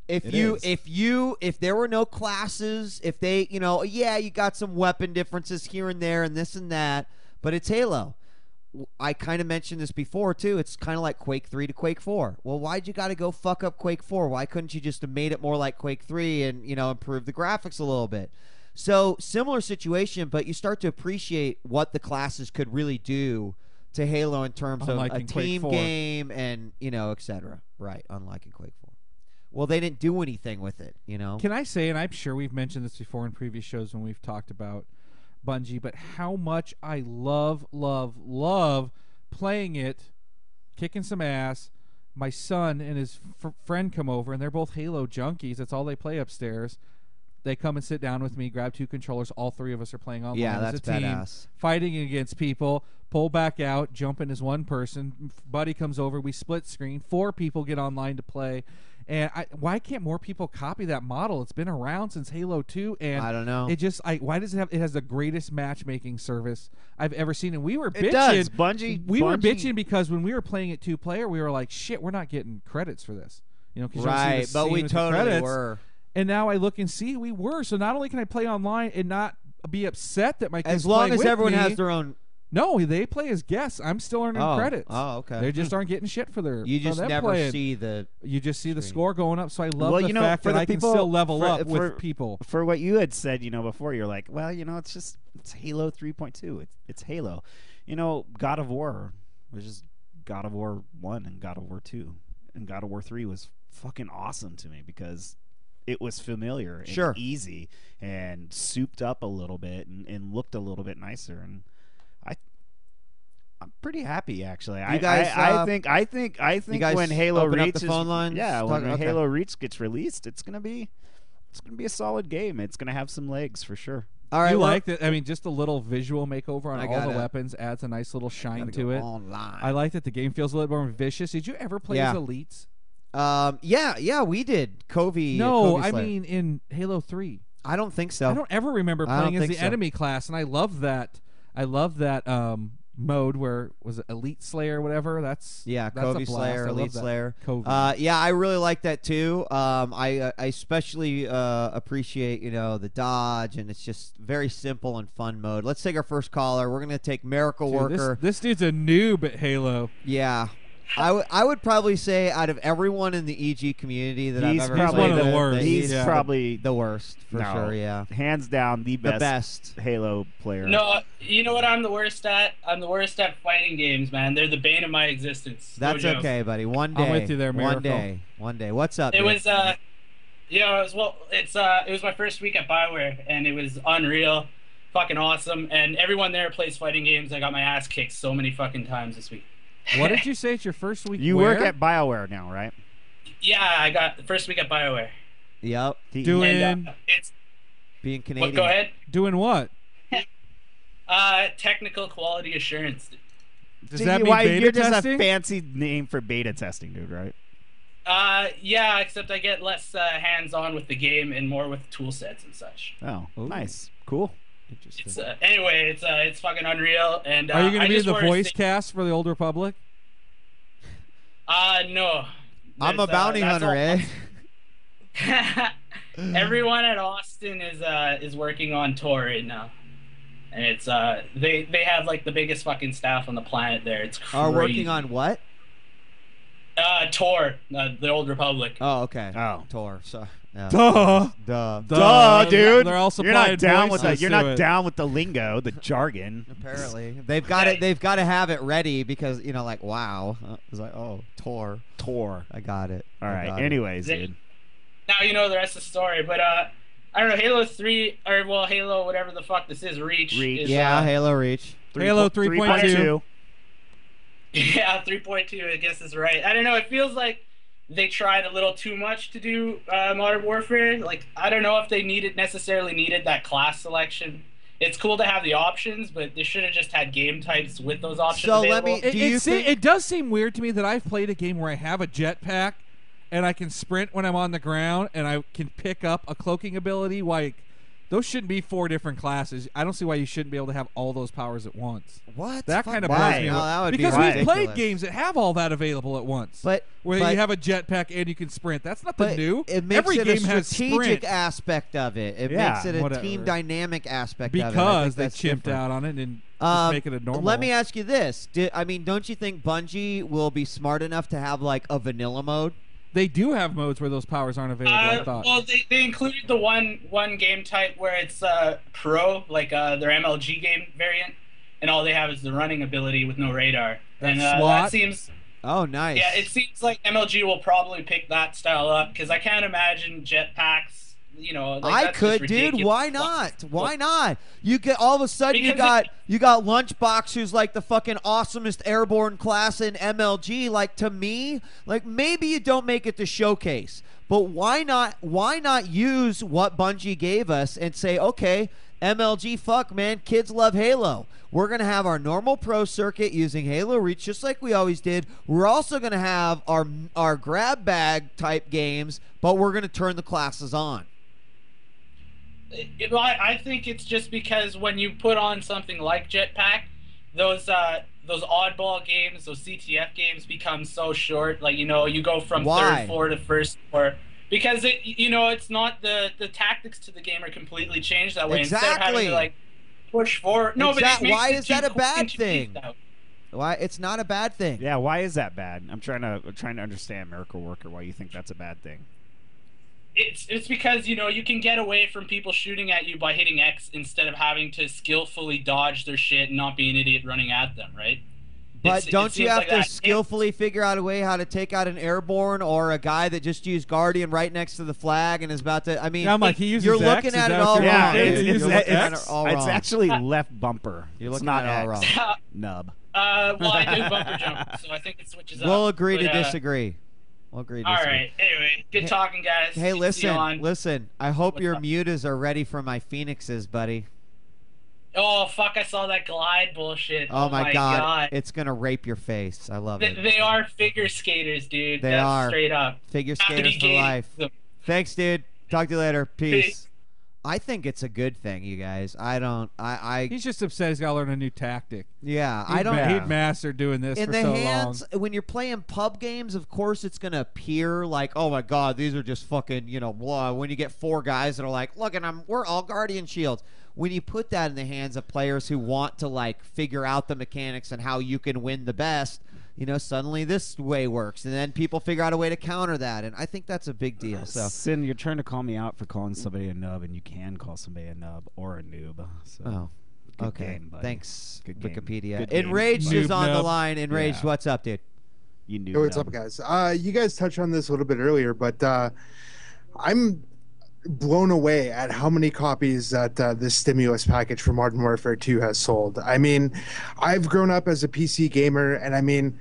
If there were no classes, if they, you got some weapon differences here and there and this and that, but it's Halo. I kind of mentioned this before too. It's kind of like Quake 3 to Quake 4. Well, why'd you got to go fuck up Quake 4? Why couldn't you just have made it more like Quake 3 and, improve the graphics a little bit? So, similar situation, but you start to appreciate what the classes could really do to Halo in terms Unlike of a in Quake team 4. game and, etc. Right, unlike in Quake 4. Well, they didn't do anything with it, Can I say, and I'm sure we've mentioned this before in previous shows when we've talked about Bungie, but how much I love playing it, kicking some ass. My son and his friend come over, and they're both Halo junkies. That's all they play upstairs. They come and sit down with me, grab 2 controllers. All 3 of us are playing online Yeah, as that's a team, badass. fighting against people. Pull back out, jump in as one person. Buddy comes over. We split screen. 4 people get online to play. And why can't more people copy that model? It's been around since Halo 2, and I don't know. It just why does it have? It has the greatest matchmaking service I've ever seen, and we were bitching. It does. Bungie. We were bitching because when we were playing it 2-player, we were like, shit, we're not getting credits for this. You know, cause right? But we totally were. And now I look and see we were. So not only can I play online and not be upset that my kids as long playing as with everyone me, has their own. No, they play as guests. I'm still earning credits. Oh, okay. They just aren't getting shit for their. You just them never playing. see the. You just see the score going up. So I love Well, the you know, fact for that the I can people- still level for- up for- with people. For what you had said, before, you're like, well, it's Halo 3.2. It's Halo. God of War was just God of War 1 and God of War 2. And God of War 3 was fucking awesome to me because it was familiar and easy and souped up a little bit and looked a little bit nicer. And I'm pretty happy, actually. You guys, I think when Halo open up Reach the phone lines, when Halo Reach gets released, it's gonna be a solid game. It's gonna have some legs for sure. All right, You like that? I mean, just a little visual makeover on I all the gotta- weapons adds a nice little shine gotta to go it. online. I like that the game feels a little more vicious. Did you ever play as elites? Yeah, we did. Covey. No, Covey I Slayer. mean in Halo 3. I don't think so. I don't ever remember I don't playing as the think so. enemy class, and I love that. I love that mode where was it Elite Slayer or whatever. That's Yeah, that's Covey a blast. Slayer, I love Elite that. Slayer. Covey. Yeah, I really like that too. I especially appreciate the dodge, and it's just very simple and fun mode. Let's take our first caller. We're gonna take Miracle Dude, Worker. This dude's a noob at Halo. Yeah. I would probably say out of everyone in the EG community that I've ever probably played one of the with, worst. that He's Yeah. probably the worst for no, sure. Yeah, hands down the best, best. Halo player. No, you know what I'm the worst at? I'm the worst at fighting games, man. They're the bane of my existence. No That's joke. okay, buddy. One day. I'm with you there, One Miracle. day. What's up? It dude? was it was my first week at BioWare, and it was unreal, fucking awesome. And everyone there plays fighting games. I got my ass kicked so many fucking times this week. What did you say? It's your first week. You where? work at BioWare now, right? Yeah, I got the first week at BioWare. Yep. Doing And it's Being Canadian. go ahead. doing what? Technical quality assurance. Does See, that mean beta you're just testing? a fancy name for beta testing, dude, right? Yeah, except I get less hands-on with the game and more with tool sets and such. Oh, Ooh. nice, cool. Interesting. It's anyway, it's fucking unreal. And Are you going I to be just the wanted to voice say- cast for the Old Republic? No. I'm a There's, bounty that's hunter, all- eh? Everyone at Austin is working on Tor right now, and it's they have like the biggest fucking staff on the planet there. It's crazy. Are working on what? Tor, the Old Republic. Oh, okay. Oh. Tor. So, yeah. Duh. Duh. Duh, dude. They're also you're not supplying down with voices the, You're to not it. down with the lingo, the jargon. Apparently, they've got it. They've got to have it ready because like wow. It's like Tor. Tor. I got it. All I right. got it. Anyways, They- dude. Now you know the rest of the story, but I don't know. Halo 3 or Halo whatever the fuck this is. Reach. Is, Yeah, Halo Reach. Halo 3.2. Yeah, 3.2. I guess is right. I don't know. It feels like they tried a little too much to do Modern Warfare. Like I don't know if they necessarily needed that class selection. It's cool to have the options, but they should have just had game types with those options. So let available. me- Do you think- It does seem weird to me that I've played a game where I have a jetpack and I can sprint when I'm on the ground and I can pick up a cloaking ability. Like, those shouldn't be 4 different classes. I don't see why you shouldn't be able to have all those powers at once. What? That kind of Why? blows me No, away. that would be because we've ridiculous. played games that have all that available at once. But where but- you have a jetpack and you can sprint. That's nothing But new. it makes Every it game a has strategic sprint aspect of it. It Yeah, makes it a whatever. team dynamic aspect of it. I think because they that's chimped different. out on it and just make it a normal. Let me ask you this: don't you think Bungie will be smart enough to have like a vanilla mode? They do have modes where those powers aren't available. I thought. Well, they included the one game type where it's pro, like their MLG game variant, and all they have is the running ability with no radar. That And SWAT? that seems, Oh, nice. yeah, it seems like MLG will probably pick that style up because I can't imagine jetpacks. You know, like, I that's could, just dude. ridiculous. Why not? Why not? You get all of a sudden Because you got Lunchbox, who's like the fucking awesomest airborne class in MLG. Like to me, like maybe you don't make it to showcase, but why not? Why not use what Bungie gave us and say, okay, MLG, fuck, man. Kids love Halo. We're going to have our normal pro circuit using Halo Reach just like we always did. We're also going to have our grab bag type games, but we're going to turn the classes on. I think it's just because when you put on something like Jetpack, those oddball games, those CTF games become so short. Like, you know, you go from third floor to first floor. Because, it's not the tactics to the game are completely changed that way. Exactly. Instead of having to, like, push forward. No, but it makes why is that a bad too thing? Why it's not a bad thing? Yeah, why is that bad? I'm trying to understand, Miracle Worker, why you think that's a bad thing. It's because, you can get away from people shooting at you by hitting X instead of having to skillfully dodge their shit and not be an idiot running at them, right? But don't you have to skillfully figure out a way how to take out an airborne or a guy that just used Guardian right next to the flag and is about to? I mean, yeah, I'm like, he uses you're X? looking at it all wrong. Yeah, it's actually left bumper. You're looking not at it all X. wrong. Nub. Well, I do bumper jump, so I think it switches up. We'll agree to disagree. We'll agree to disagree. All right. Anyway, good talking, guys. Hey, listen. Listen. I hope What's your up? mutas are ready for my phoenixes, buddy. Oh, fuck, I saw that glide bullshit. Oh, my God. It's going to rape your face. I love it. They are figure skaters, dude. They That's are. straight up. Figure skaters for life. Thanks, dude. Talk to you later. Peace. I think it's a good thing, you guys. He's just upset he's got to learn a new tactic. Yeah, He'd mastered doing this in for the so hands, long. When you're playing pub games, of course it's going to appear like, oh my God, these are just fucking, blah. When you get four guys that are like, look, and we're all Guardian shields. When you put that in the hands of players who want to like figure out the mechanics and how you can win the best, suddenly this way works, and then people figure out a way to counter that, and I think that's a big deal. So, Sin, you're trying to call me out for calling somebody a nub, and you can call somebody a nub or a noob. So. Good okay. game, buddy. Thanks, Good game. Wikipedia. Good game. Enraged is on the Noob. line. Enraged, what's up, dude? You knew. Hey, what's up, guys? You guys touched on this a little bit earlier, but I'm blown away at how many copies that this stimulus package for Modern Warfare 2 has sold. I mean, I've grown up as a PC gamer, and I mean,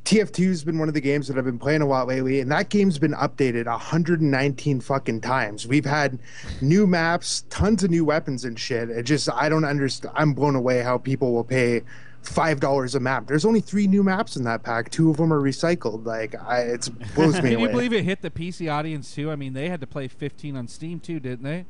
TF2 has been one of the games that I've been playing a lot lately, and that game's been updated 119 fucking times. We've had new maps, tons of new weapons and shit. I don't understand. I'm blown away how people will pay $5 a map. There's only 3 new maps in that pack. 2 of them are recycled. It blows me away. Can you believe it hit the PC audience too? I mean, they had to play 15 on Steam too, didn't they?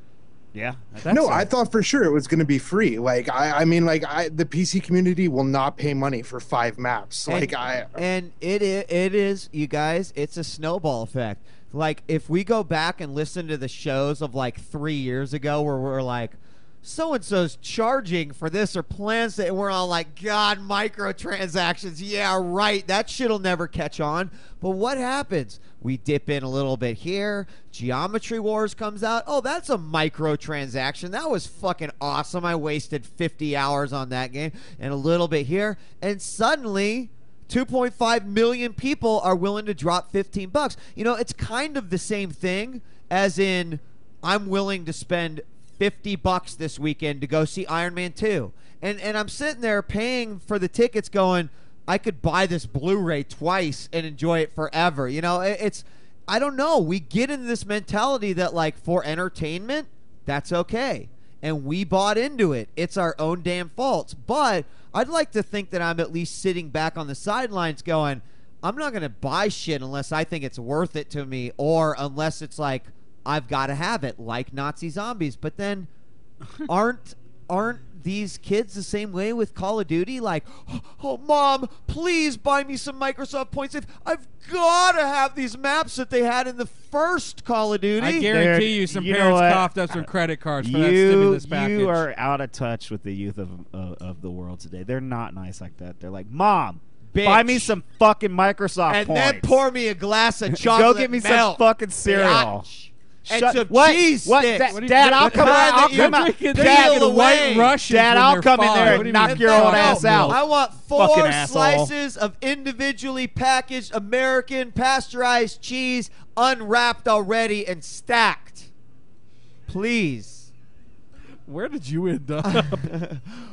Yeah. I thought for sure it was going to be free. The PC community will not pay money for 5 maps. And it is, you guys, it's a snowball effect. Like, if we go back and listen to the shows of like 3 years ago where we're like, so-and-so's charging for this or plans that, we're all like, God, microtransactions, yeah, right, that shit'll never catch on. But what happens? We dip in a little bit here, Geometry Wars comes out, oh, that's a microtransaction, that was fucking awesome, I wasted 50 hours on that game, and a little bit here, and suddenly 2.5 million people are willing to drop $15. It's kind of the same thing as in, I'm willing to spend $50 this weekend to go see Iron Man 2. And I'm sitting there paying for the tickets going, I could buy this Blu-ray twice and enjoy it forever. It's, I don't know. We get into this mentality that, like, for entertainment, that's okay. And we bought into it. It's our own damn faults. But I'd like to think that I'm at least sitting back on the sidelines going, I'm not going to buy shit unless I think it's worth it to me, or unless it's like, I've got to have it, like Nazi zombies. But then aren't these kids the same way with Call of Duty? Like, oh, Mom, please buy me some Microsoft points. I've got to have these maps that they had in the first Call of Duty. I guarantee you some parents coughed up some credit cards for that stimulus package. You are out of touch with the youth of the world today. They're not nice like that. They're like, Mom, Bitch. buy me some fucking Microsoft and points. then pour me a glass of chocolate Go get me milk. some fucking cereal. And Shut- some what? cheese What? sticks. Dad, I'll come out. You're drinking the White Russians Dad, when I'll they're come in there fine. and knock your old ass out. I want 4 Fucking asshole. slices of individually packaged American pasteurized cheese, unwrapped already and stacked. Please. Where did you end up?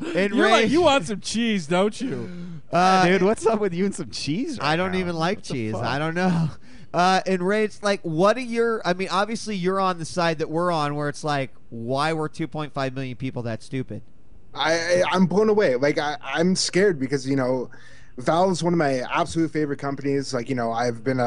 You're like, you want some cheese, don't you? Dude, what's up with you and some cheese right I don't now? even like What the cheese. fuck? I don't know. Enraged, like, what are your, I mean, obviously you're on the side that we're on where it's like, why were 2.5 million people that stupid? I'm blown away. Like I'm scared because Valve's one of my absolute favorite companies. Like I've been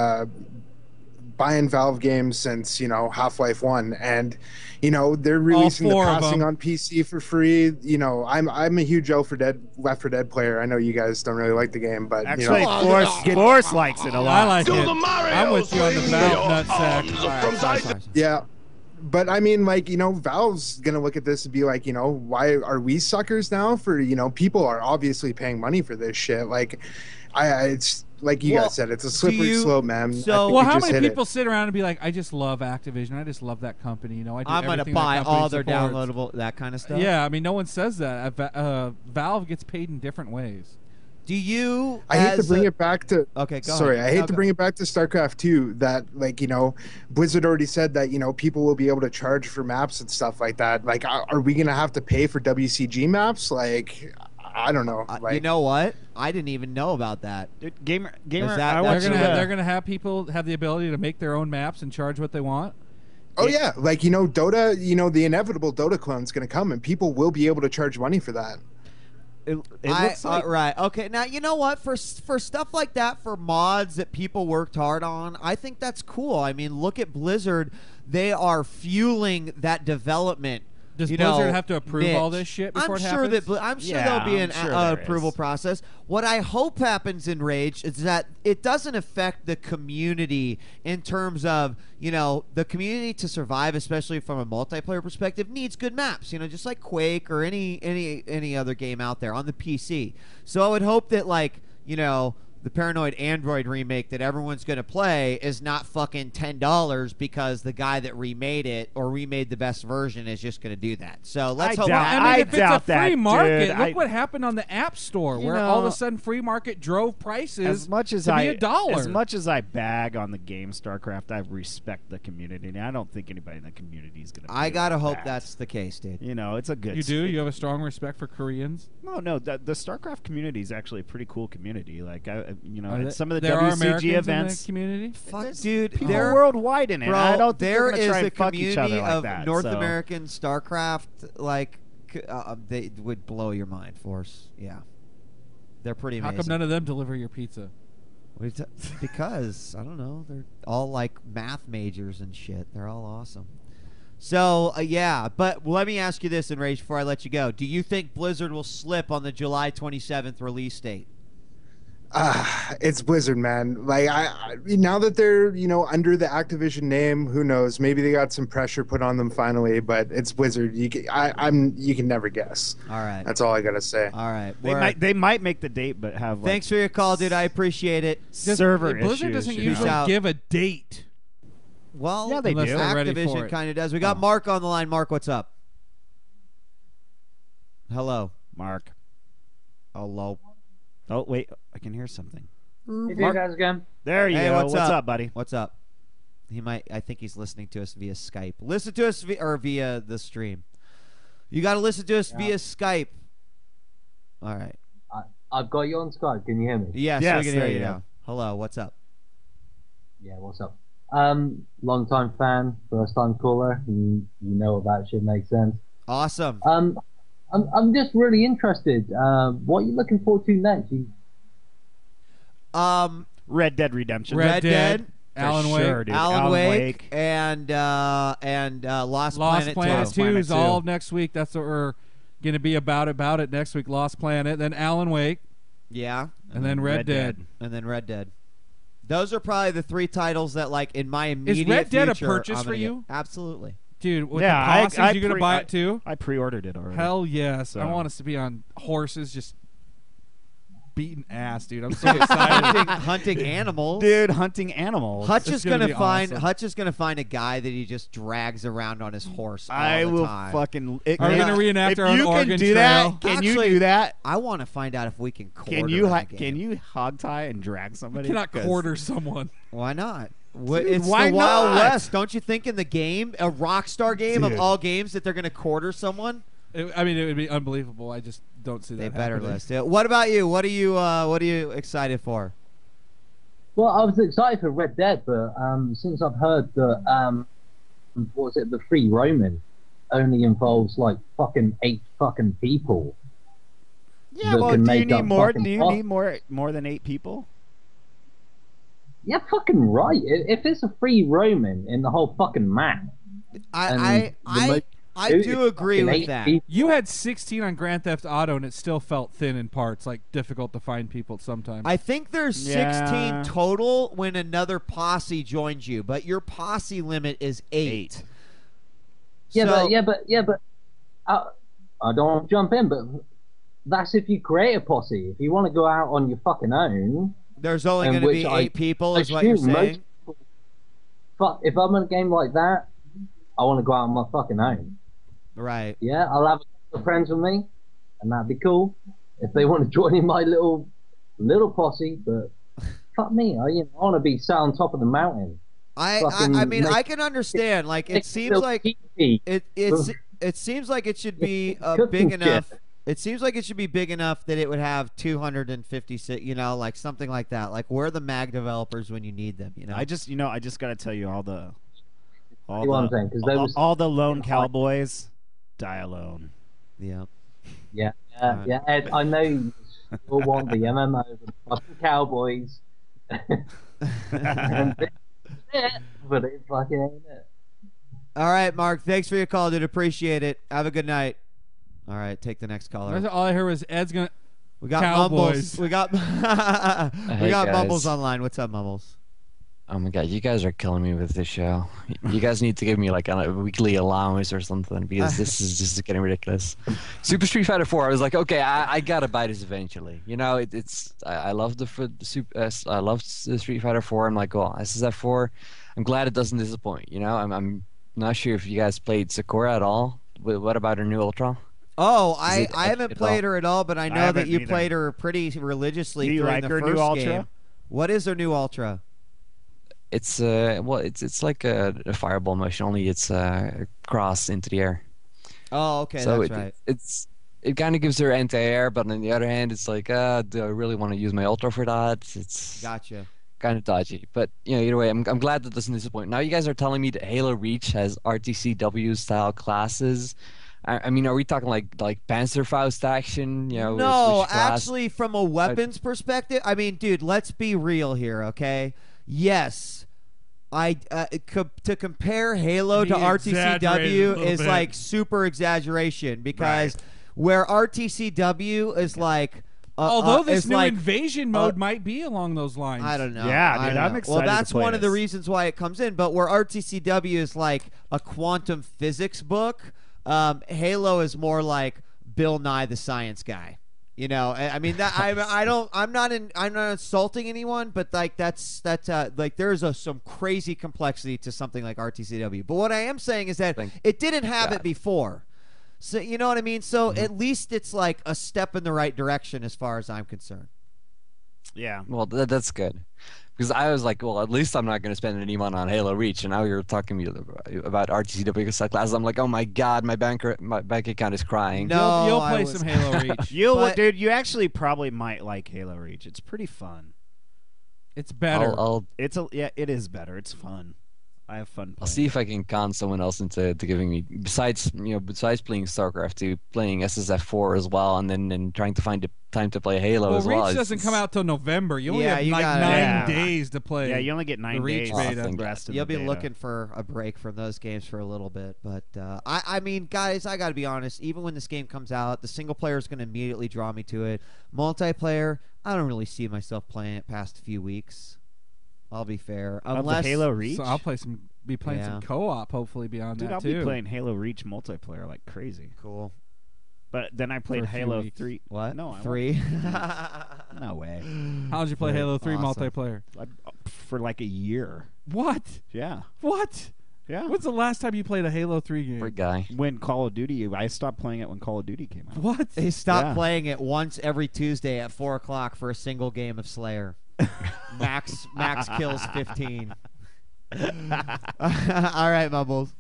buying Valve games since Half-Life 1, and they're releasing the passing on PC for free. I'm a huge Left 4 Dead player. I know you guys don't really like the game, but actually, Force likes it a lot. I like it. I'm with you on the Valve nutsack. Yeah. But I mean, like, Valve's gonna look at this and be like, why are we suckers now for, people are obviously paying money for this shit. Like, it's like you guys said, it's a slippery slope, man. So, well, how many people sit around and be like, I just love Activision, I just love that company, I'm gonna buy all their downloadable, that kind of stuff. Yeah, I mean, no one says that. Valve gets paid in different ways. Do you? I hate to bring it back to. Okay, go sorry, ahead. I hate to bring it back to StarCraft 2. That Blizzard already said that people will be able to charge for maps and stuff like that. Like, are we gonna have to pay for WCG maps? Like, I don't know. Like, you know what? I didn't even know about that. Dude, gamer. They're gonna have people have the ability to make their own maps and charge what they want. Oh yeah, like Dota. The inevitable Dota clone's gonna come, and people will be able to charge money for that. It looks like right. Okay. Now you know what? For stuff like that, for mods that people worked hard on, I think that's cool. I mean, look at Blizzard; they are fueling that development. Does Blizzard have to approve all this shit before it happens? I'm sure there'll be an approval process. What I hope happens in Rage is that it doesn't affect the community in terms of, the community to survive, especially from a multiplayer perspective, needs good maps, just like Quake or any other game out there on the PC. So I would hope that, like, the Paranoid Android remake that everyone's going to play is not fucking $10 because the guy that remade it or remade the best version is just going to do that. So let's hope. If it's a free market, look what happened on the App Store, where all of a sudden free market drove prices to be $1. As much as I bag on the game StarCraft, I respect the community, and I don't think anybody in the community is going to. I gotta hope that's the case, dude. It's a good. You do? You have a strong respect for Koreans? No. The StarCraft community is actually a pretty cool community. Like some of the there WCG are Americans events. In the community? Fuck, dude, people worldwide in it. Bro, I don't think there is a community like of that, North American StarCraft. Like, they would blow your mind, Force. Yeah, they're pretty amazing. How come none of them deliver your pizza? Because I don't know. They're all like math majors and shit. They're all awesome. So, yeah, but let me ask you this, Enraged, before I let you go. Do you think Blizzard will slip on the July 27th release date? It's Blizzard, man. Like, now that they're, under the Activision name, who knows? Maybe they got some pressure put on them finally, but it's Blizzard. You can never guess. All right. That's all I got to say. All right. They might make the date, but have thanks for your call, dude. I appreciate it. Server Blizzard doesn't usually give a date. Well, yeah, they do. Activision kind of does. We got Mark on the line. Mark, what's up? Hello. Mark. Hello. Oh, wait. I can hear something. Hey, dude, how's it going? There you go. What's up, buddy? What's up? I think he's listening to us via Skype. Listen to us via the stream. You got to listen to us via Skype. All right. I've got you on Skype. Can you hear me? Yes, we can hear you now. Hello, what's up? Yeah, what's up? Long time fan, first time caller. You know what that shit makes sense. Awesome. I'm just really interested. What are you looking forward to next? Red Dead Redemption. Red Dead. Alan Wake. Sure, dude. Alan Wake and Lost Planet 2 is all next week. That's what we're going to be about it next week. Lost Planet, then Alan Wake. Yeah. And then Red Dead. And then Red Dead. Those are probably the three titles that, like, in my immediate future... Is Red Dead a future, purchase for you? Absolutely. Dude, with the possums, you going to buy it too? I pre-ordered it already. Hell yes. So. I want us to be on horses just beating ass, dude. I'm so excited. hunting animals. Dude, hunting animals. Hutch is gonna find a guy that he just drags around on his horse all the time. Fucking... Are we going to reenact our own Oregon do Trail? That, can you do that? I want to find out if we can quarter Can you hog tie and drag somebody? You cannot quarter someone. Why not? It's the Wild West. Don't you think in the game, a Rockstar game of all games, that they're going to quarter someone? It would be unbelievable. I just don't see that. They better list it. What about you? What are you excited for? Well, I was excited for Red Dead, but since I've heard that what was it, the free roaming only involves like fucking 8 fucking people. Yeah, that well, can do you make need up more? fucking Do you boss. need more than 8 people? Yeah, fucking right. If it's a free roaming in the whole fucking map, I do agree with that. You had 16 on Grand Theft Auto, and it still felt thin in parts, like difficult to find people sometimes. I think there's 16 total when another posse joins you, but your posse limit is 8. Yeah, but I don't want to jump in, but that's if you create a posse. If you want to go out on your fucking own, there's only going to be 8 people, is what you're saying. Fuck, if I'm in a game like that, I want to go out on my fucking own. Right. Yeah, I'll have a couple of friends with me, and that'd be cool. If they want to join in my little posse, but fuck me, I want to be sat on top of the mountain. I mean, I can understand. Like, it seems like it seems like it should be big enough. It seems like it should be big enough that it would have 256, like something like that. Like, where are the mag developers when you need them? I just got to tell you all the lone cowboys die alone. Yeah. Yeah. Ed, I know you still want the MMO with the fucking cowboys. But it fucking ain't it. All right, Mark. Thanks for your call, dude. Appreciate it. Have a good night. All right, take the next caller. All I heard was Ed's gonna. We got Cowboys. Mumbles. We got Hey, guys. Mumbles online. What's up, Mumbles? Oh my god, you guys are killing me with this show. You guys need to give me like a weekly allowance or something, because this is just getting ridiculous. Super Street Fighter 4. I was like, okay, I gotta buy this eventually. I love I love Street Fighter 4. I'm like, well, SSF4. I'm glad it doesn't disappoint. I'm not sure if you guys played Sakura at all. What about her new Ultra? Oh, I haven't played her at all, but I know that you played her pretty religiously during the first game. What is her new Ultra? It's it's like a fireball motion, only it's cross into the air. Oh, okay, so that's right. It kind of gives her anti-air, but on the other hand, it's like, do I really want to use my Ultra for that? It's gotcha. Kind of dodgy, but either way, I'm glad that doesn't disappoint. Now you guys are telling me that Halo Reach has RTCW style classes. I mean, are we talking like Panzerfaust action? No, actually, from a weapons perspective, I mean, dude, let's be real here, okay? Yes, to compare Halo to RTCW is like super exaggeration, because where RTCW is like. Although this new invasion mode might be along those lines. I don't know. Yeah, dude, I'm excited. Well, that's to play one of the this. reasons why it comes in. But where RTCW is like a quantum physics book, Halo is more like Bill Nye the Science Guy. I mean, that I'm not insulting anyone, but like that's like there's some crazy complexity to something like RTCW. But what I am saying is that it didn't have it before. So you know what I mean? So at least it's like a step in the right direction as far as I'm concerned. Yeah. Well, that's good. Because I was like, well, at least I'm not going to spend any money on Halo Reach. And now you're talking to me about RTCW classes. I'm like, oh my god, my bank account is crying. No, you'll play some Halo Reach. Dude, you actually probably might like Halo Reach. It's pretty fun. It's better. It is better. It's fun. I have fun playing. I'll see if I can con someone else into giving me, besides playing StarCraft 2, playing SSF4 as well, and then trying to find the time to play Halo as well. Reach doesn't come out till November. You only have like 9 days to play. Yeah, you only get 9 days. You'll be looking for a break from those games for a little bit. But I mean, guys, I got to be honest. Even when this game comes out, the single player is going to immediately draw me to it. Multiplayer, I don't really see myself playing it past a few weeks. I'll be fair. Unless Halo Reach, so I'll be playing some co-op. Hopefully beyond that I'll too. be playing Halo Reach multiplayer like crazy. Cool. But then I played Halo 3. What? No, 3. No way. How did you play Halo 3 multiplayer? For like a year. What? Yeah. What? Yeah. When's the last time you played a Halo 3 game? Great guy. When Call of Duty, I stopped playing it when Call of Duty came out. What? They stopped playing it once every Tuesday at 4 o'clock for a single game of Slayer. Max kills 15. All right, Mumbles.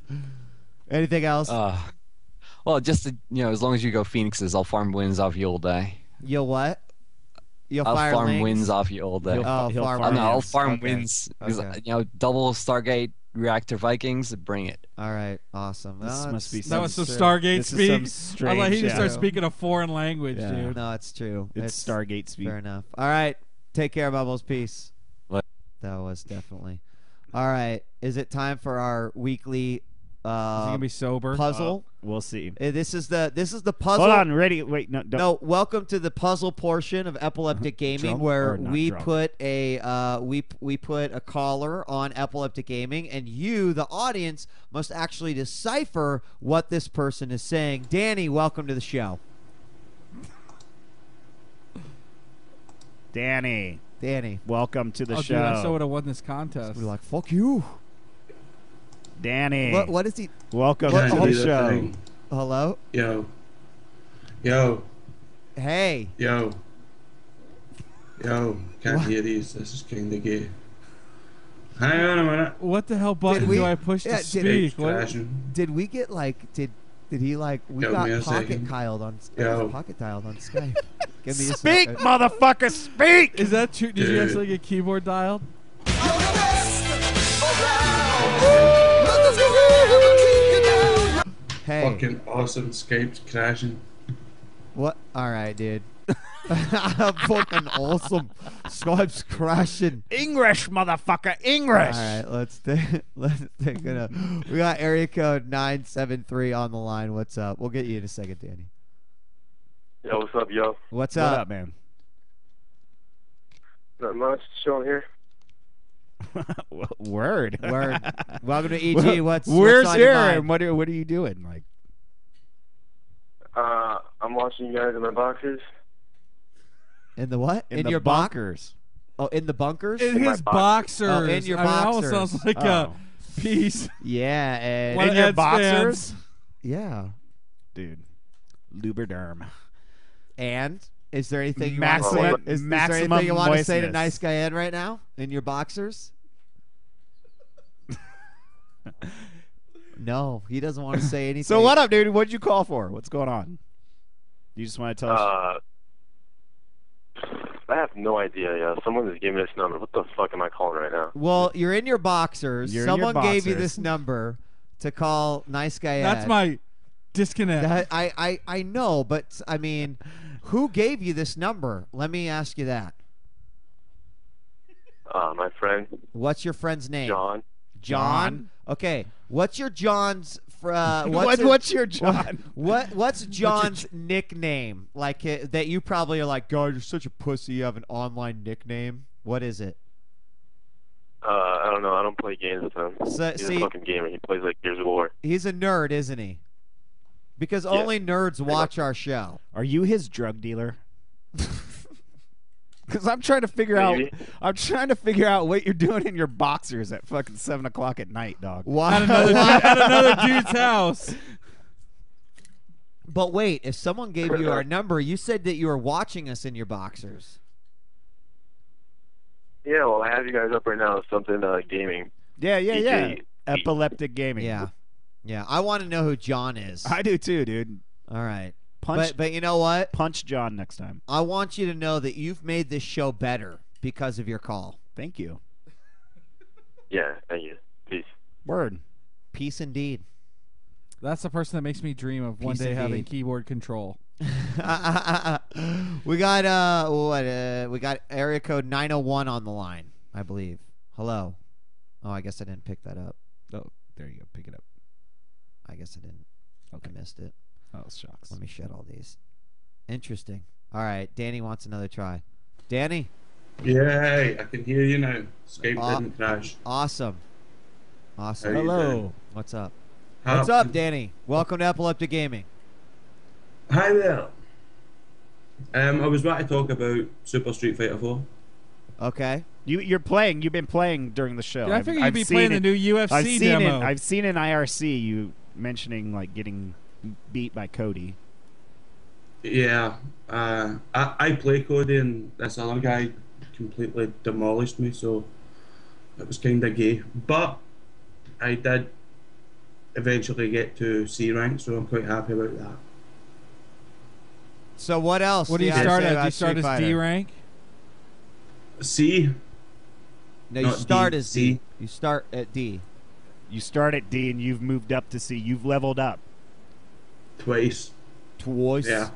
Anything else? Well, just as long as you go Phoenixes, I'll farm wins off you all day. You'll what? I'll farm wins off you all day. I'll farm wins because double Stargate Reactor Vikings, bring it. All right, awesome. This must be That was some true. Stargate This is speak. some I strange, like he just yeah. starts speaking a foreign language, Yeah. dude. No, it's true. It's Stargate speak. Fair enough. All right, take care, Bubbles. Peace. What? That was definitely. All right, is it time for our weekly Is he gonna be sober? puzzle? We'll see. This is the puzzle. Hold on, ready? Wait, no, don't. No, welcome to the puzzle portion of Epileptic Gaming, Drunk where or not we drunk? put a we put a caller on Epileptic Gaming, and you, the audience, must actually decipher what this person is saying. Danny, welcome to the show. Danny, welcome to the Oh, show. dude, I so would have won this contest. We're like, fuck you. Danny, What is he? welcome What- to oh, the show. Hello? Yo. Hey. Yo. Can't hear these. This is kind of gay. Hang on a minute. What the hell button do I push to speak? What? Did we get like did he like we Give got me a pocket second. dialed on Yo. pocket dialed on Skype? Give me a Speak, second. motherfucker, speak! Is that true? Did you Dude. actually get keyboard dialed? Hey. Fucking awesome. Skype's crashing. What? All right, dude. Fucking awesome. Skype's crashing. English, motherfucker, English. All right, let's take it. We got area code 973 on the line. What's up? We'll get you in a second, Danny. Yo, what's up, yo? What's What up? up, man? Not much. Chilling here. Word. Word. Welcome to EG. What's Where's on your here? mind? And what are you doing? Like, I'm watching you guys in my boxes. In the what? in the your bunkers. Oh, in the bunkers? In his boxers. Oh, in your I mean, that boxers. almost sounds like Oh. a piece. Yeah, and One In your Ed's boxers? fans. yeah. Dude. Lubriderm. And is there anything you Maximum- want to say? Is there maximum anything you want to say to moistness. Nice Guy Ed right now in your boxers? No, he doesn't want to say anything. So what up, dude? What'd you call for? What's going on? You just want to tell us? I have no idea, yeah. Someone just gave me this number. What the fuck am I calling right now? Well, you're in your boxers. You're in your Someone gave you boxers. this number to call Nice Guy Ed. That's my disconnect. I know, but I mean, who gave you this number? Let me ask you that. My friend, What's your friend's name? John. John. Okay. What's your John's? What's your John? What's John's nickname? Like that you probably are like, God, you're such a pussy. You have an online nickname. What is it? I don't know. I don't play games with him. So- He's see- a fucking gamer. He plays like Gears of War. He's a nerd, isn't he? Because only nerds watch our show. Are you his drug dealer? Because I'm trying to figure Maybe. out. I'm trying to figure out what you're doing in your boxers at fucking 7 o'clock at night, dog. Why? At another dude's house. But wait, if someone gave you our number, you said that you were watching us in your boxers. Yeah, well, I have you guys up right now. Something gaming. Yeah. DJ. Epileptic Gaming. Yeah. Yeah. I want to know who John is. I do too, dude. All right. Punch, But you know what? punch John next time. I want you to know that you've made this show better because of your call. Thank you. Yeah, thank you. Peace. Word. Peace indeed. That's the person that makes me dream of one Peace day having indeed. keyboard control. We got we got area code 901 on the line, I believe. Hello. Oh, I guess I didn't pick that up. Oh, there you go. Pick it up. I guess I didn't. Okay. I missed it. Oh, shucks. Let me shut all these. Interesting. All right, Danny wants another try. Danny, Yeah, I can hear you now. Skype Ah. didn't crash. awesome. Awesome. How you Hello. doing? What's up? Hi. What's up, Danny? Welcome to Epileptic Gaming. Hi there. I was about to talk about Super Street Fighter 4. Okay. You're playing. You've been playing during the show. Dude, I figured you'd be seen playing the it- new UFC I've seen demo. it. I've seen in IRC you mentioning like getting beat by Cody. Yeah, I play Cody and this other guy completely demolished me, so it was kind of gay. But I did eventually get to C rank, so I'm quite happy about that. So what else? What do you have to start say at? Do about you start Street as Fighter? D rank? C, No, you Not start D, as C. D. You start at D. You start at D and you've moved up to C. You've leveled up. Twice. Yeah.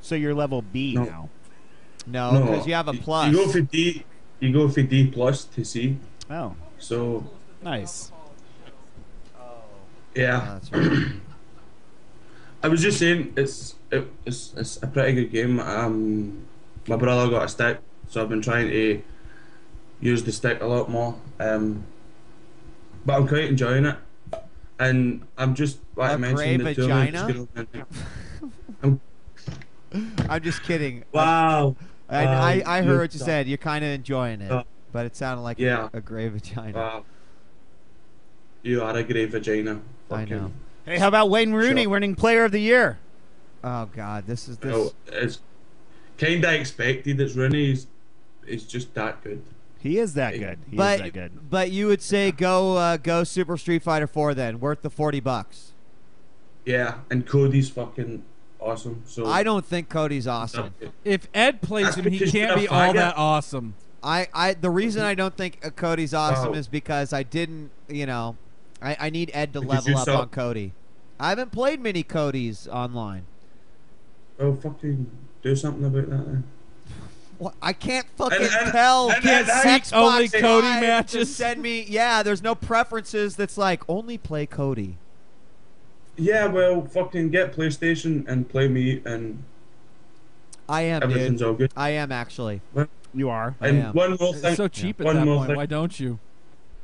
So you're level B now. No, because you have a plus. You go for D. You go for D plus to C. Oh. So. Nice. Yeah. That's right. I was just saying it's a pretty good game. My brother got a stick, so I've been trying to use the stick a lot more. But I'm quite enjoying it, and I'm just like I mentioned the tournament. I'm just kidding. Wow. I heard what you said. You're kind of enjoying it, but it sounded like a gray vagina. Wow. You are a gray vagina. I know. Hey, how about Wayne Rooney winning Player of the Year? Oh God, this. It's kind of expected. It's Rooney. He's just that good. He is that good. He is that good. But you would say go Super Street Fighter 4 then, worth the $40. Yeah, and Cody's fucking awesome. So I don't think Cody's awesome. If Ed plays him, he can't be all that awesome. The reason I don't think Cody's awesome is because I didn't, I need Ed to level up on Cody. I haven't played many Codys online. Oh, fucking do something about that then. Well, I can't fucking tell. Can't seek only Cody matches. Send me. Yeah, there's no preferences. That's like only play Cody. Yeah, well, fucking get PlayStation and play me, and I am. Everything's all good. I am actually. Well, you are. And one more thing. It's so cheap at that point. Why don't you?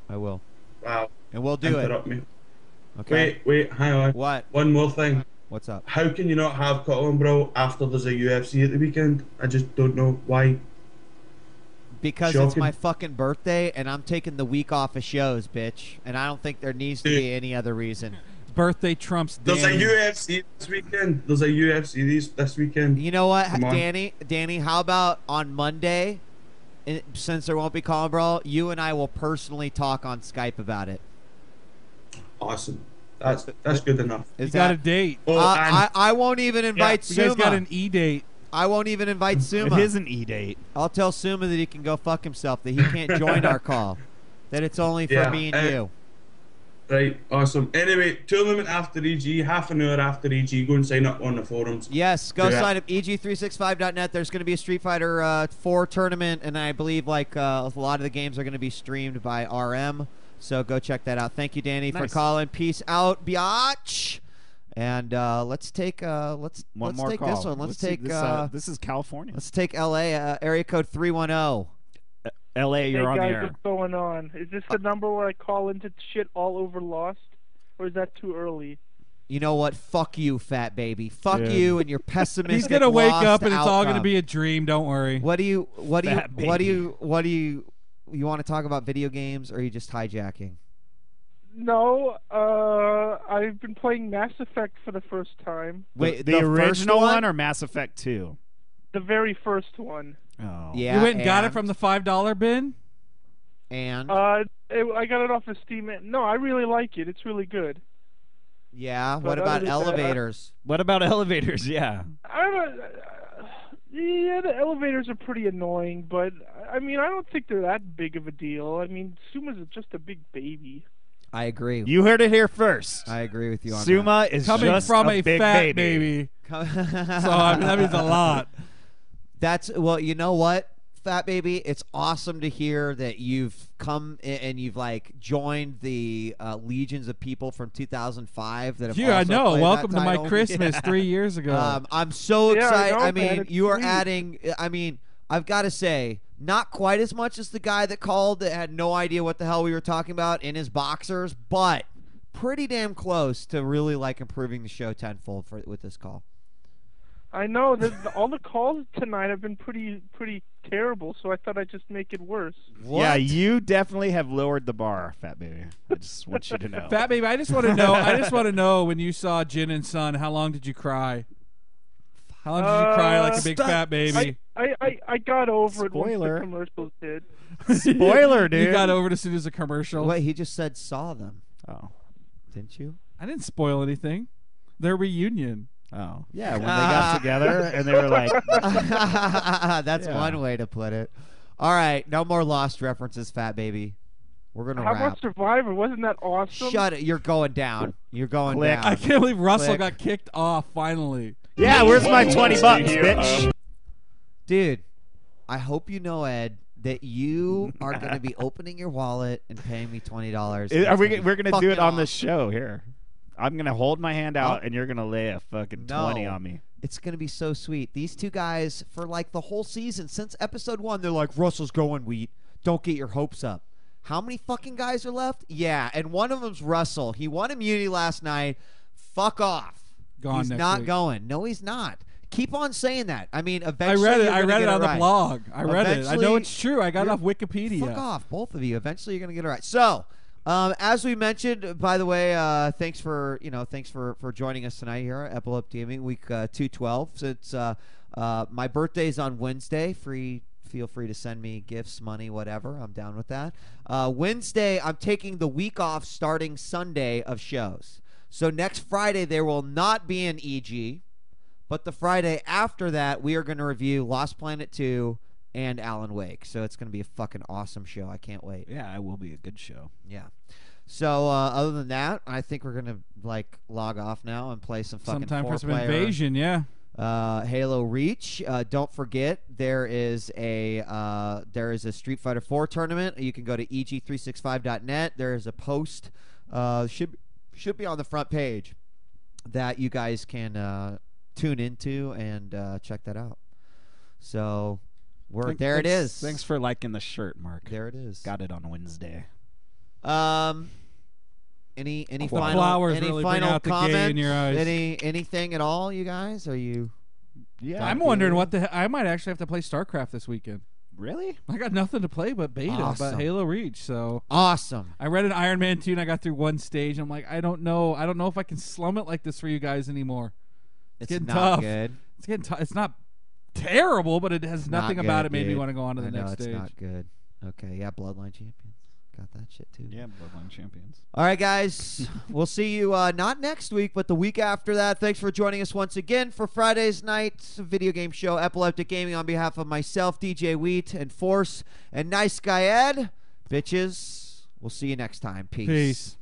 I will. Wow. And we'll do Interrupt me. Okay. Wait, hang on. What? One more thing. What's up? How can you not have Colin Bro after there's a UFC at the weekend? I just don't know why. Because it's my fucking birthday and I'm taking the week off of shows, bitch. And I don't think there needs to be any other reason. Birthday trumps Danny. There's a UFC this weekend. There's a UFC this weekend. You know what, Danny, how about on Monday, since there won't be Colin Bro, you and I will personally talk on Skype about it. Awesome. That's good enough. You got a date. I won't even invite Suma. You guys got an E-date. I won't even invite Suma. It is an E-date. I'll tell Suma that he can go fuck himself, that he can't join our call, that it's only for me and you. Right, awesome. Anyway, tournament after EG, half an hour after EG. Go and sign up on the forums. Yes, go sign up, eg365.net. There's going to be a Street Fighter 4 tournament, and I believe like a lot of the games are going to be streamed by RM. So go check that out. Thank you, Danny, for calling. Peace out, biatch. And let's take this one. Let's take this is California. Let's take LA area code 310. LA, you're on the air. What's going on? Is this the number where I call into shit all over Lost, or is that too early? You know what? Fuck you, fat baby. Fuck you and your pessimistic. He's gonna wake up and outcome. it's all gonna be a dream. Don't worry. What do you want to talk about video games, or are you just hijacking? No, I've been playing Mass Effect for the first time. Wait, the original one or Mass Effect 2? The very first one. Oh. Yeah. You went and got it from the $5 bin? And? I got it off of Steam. No, I really like it. It's really good. Yeah. What about elevators? What about elevators? Yeah. Yeah, the elevators are pretty annoying, but I mean, I don't think they're that big of a deal. I mean, Suma's just a big baby. I agree. You heard it here first. I agree with you on Suma that. is coming just from a big fat baby. So I mean, that means a lot. Well, you know what, fat baby? It's awesome to hear that you've come and you've like joined the legions of people from 2005 that have. Yeah, I know. played Welcome that to my title. Christmas 3 years ago. I'm so excited. I know, man. You are Sweet. adding. I mean, I've got to say, not quite as much as the guy that called that had no idea what the hell we were talking about in his boxers, but pretty damn close to really like improving the show tenfold with this call. I know all the calls tonight have been pretty terrible, so I thought I'd just make it worse. What? Yeah, you definitely have lowered the bar, fat baby. I just want you to know. Fat baby, I just want to know. I just want to know when you saw Jin and Sun, how long did you cry? How long did you cry like a big fat baby? I got over it once Spoiler. the commercials did. Spoiler, dude. You got over it as soon as a commercial. Wait, he just said saw them. Oh, didn't you? I didn't spoil anything. Their reunion. Oh, yeah, when they got together and they were like... That's one way to put it. All right, no more Lost references, fat baby. We're gonna How wrap. about Survivor? Wasn't that awesome? Shut it! You're going down. You're going Click. down. I can't believe Russell Click. got kicked off finally. Yeah, where's my $20, bitch? Dude, I hope you know, Ed, that you are going to be opening your wallet and paying me $20. We're gonna do it on the this. show here. I'm gonna hold my hand out, and you're gonna lay a fucking 20 on me. It's going to be so sweet. These two guys, for like the whole season, since episode 1, they're like, Russell's going, Wheat. Don't get your hopes up. How many fucking guys are left? Yeah, and one of them's Russell. He won immunity last night. Fuck off. Gone He's next not week. going. No, he's not. Keep on saying that. I mean, eventually I read it. you're I gonna read get it on the right. blog. I read it. I know Eventually, it's true. I got it off Wikipedia. Fuck off, both of you. Eventually, you're gonna get it right. So, as we mentioned, by the way, thanks for joining us tonight here at Epileptic Gaming Week 212. Since my birthday's on Wednesday, feel free to send me gifts, money, whatever. I'm down with that. Wednesday, I'm taking the week off starting Sunday of shows. So next Friday there will not be an EG, but the Friday after that we are going to review Lost Planet 2 and Alan Wake. So it's going to be a fucking awesome show. I can't wait. Yeah, it will be a good show. Yeah. So other than that, I think we're gonna log off now and play some fucking Sometime for some four-player, invasion, yeah. Halo Reach. Don't forget there is a Street Fighter 4 tournament. You can go to eg365.net. There is a post should be on the front page that you guys can tune into and check that out. So it is. Thanks for liking the shirt, Mark. There it is. Got it on Wednesday. Any The final flowers any really bring final out the gay comments? in your eyes. Anything at all, you guys? Are you? Yeah. I'm wondering I might actually have to play StarCraft this weekend. Really? I got nothing to play but beta, Awesome. but Halo Reach. So Awesome. I read an Iron Man 2 and I got through one stage. I'm like, I don't know if I can slum it like this for you guys anymore. It's getting not tough. good. It's getting tough. It's not terrible, but it has Not nothing good, about it made me dude. want to go on to the I know next it's stage. not good. Okay, yeah, Bloodline Champions. Got that shit too. Yeah, Bloodline Champions. All right, guys. We'll see you not next week, but the week after that. Thanks for joining us once again for Friday's night's video game show, Epileptic Gaming, on behalf of myself, djWHEAT, and Force, and Nice Guy Ed. Bitches, we'll see you next time. Peace. Peace.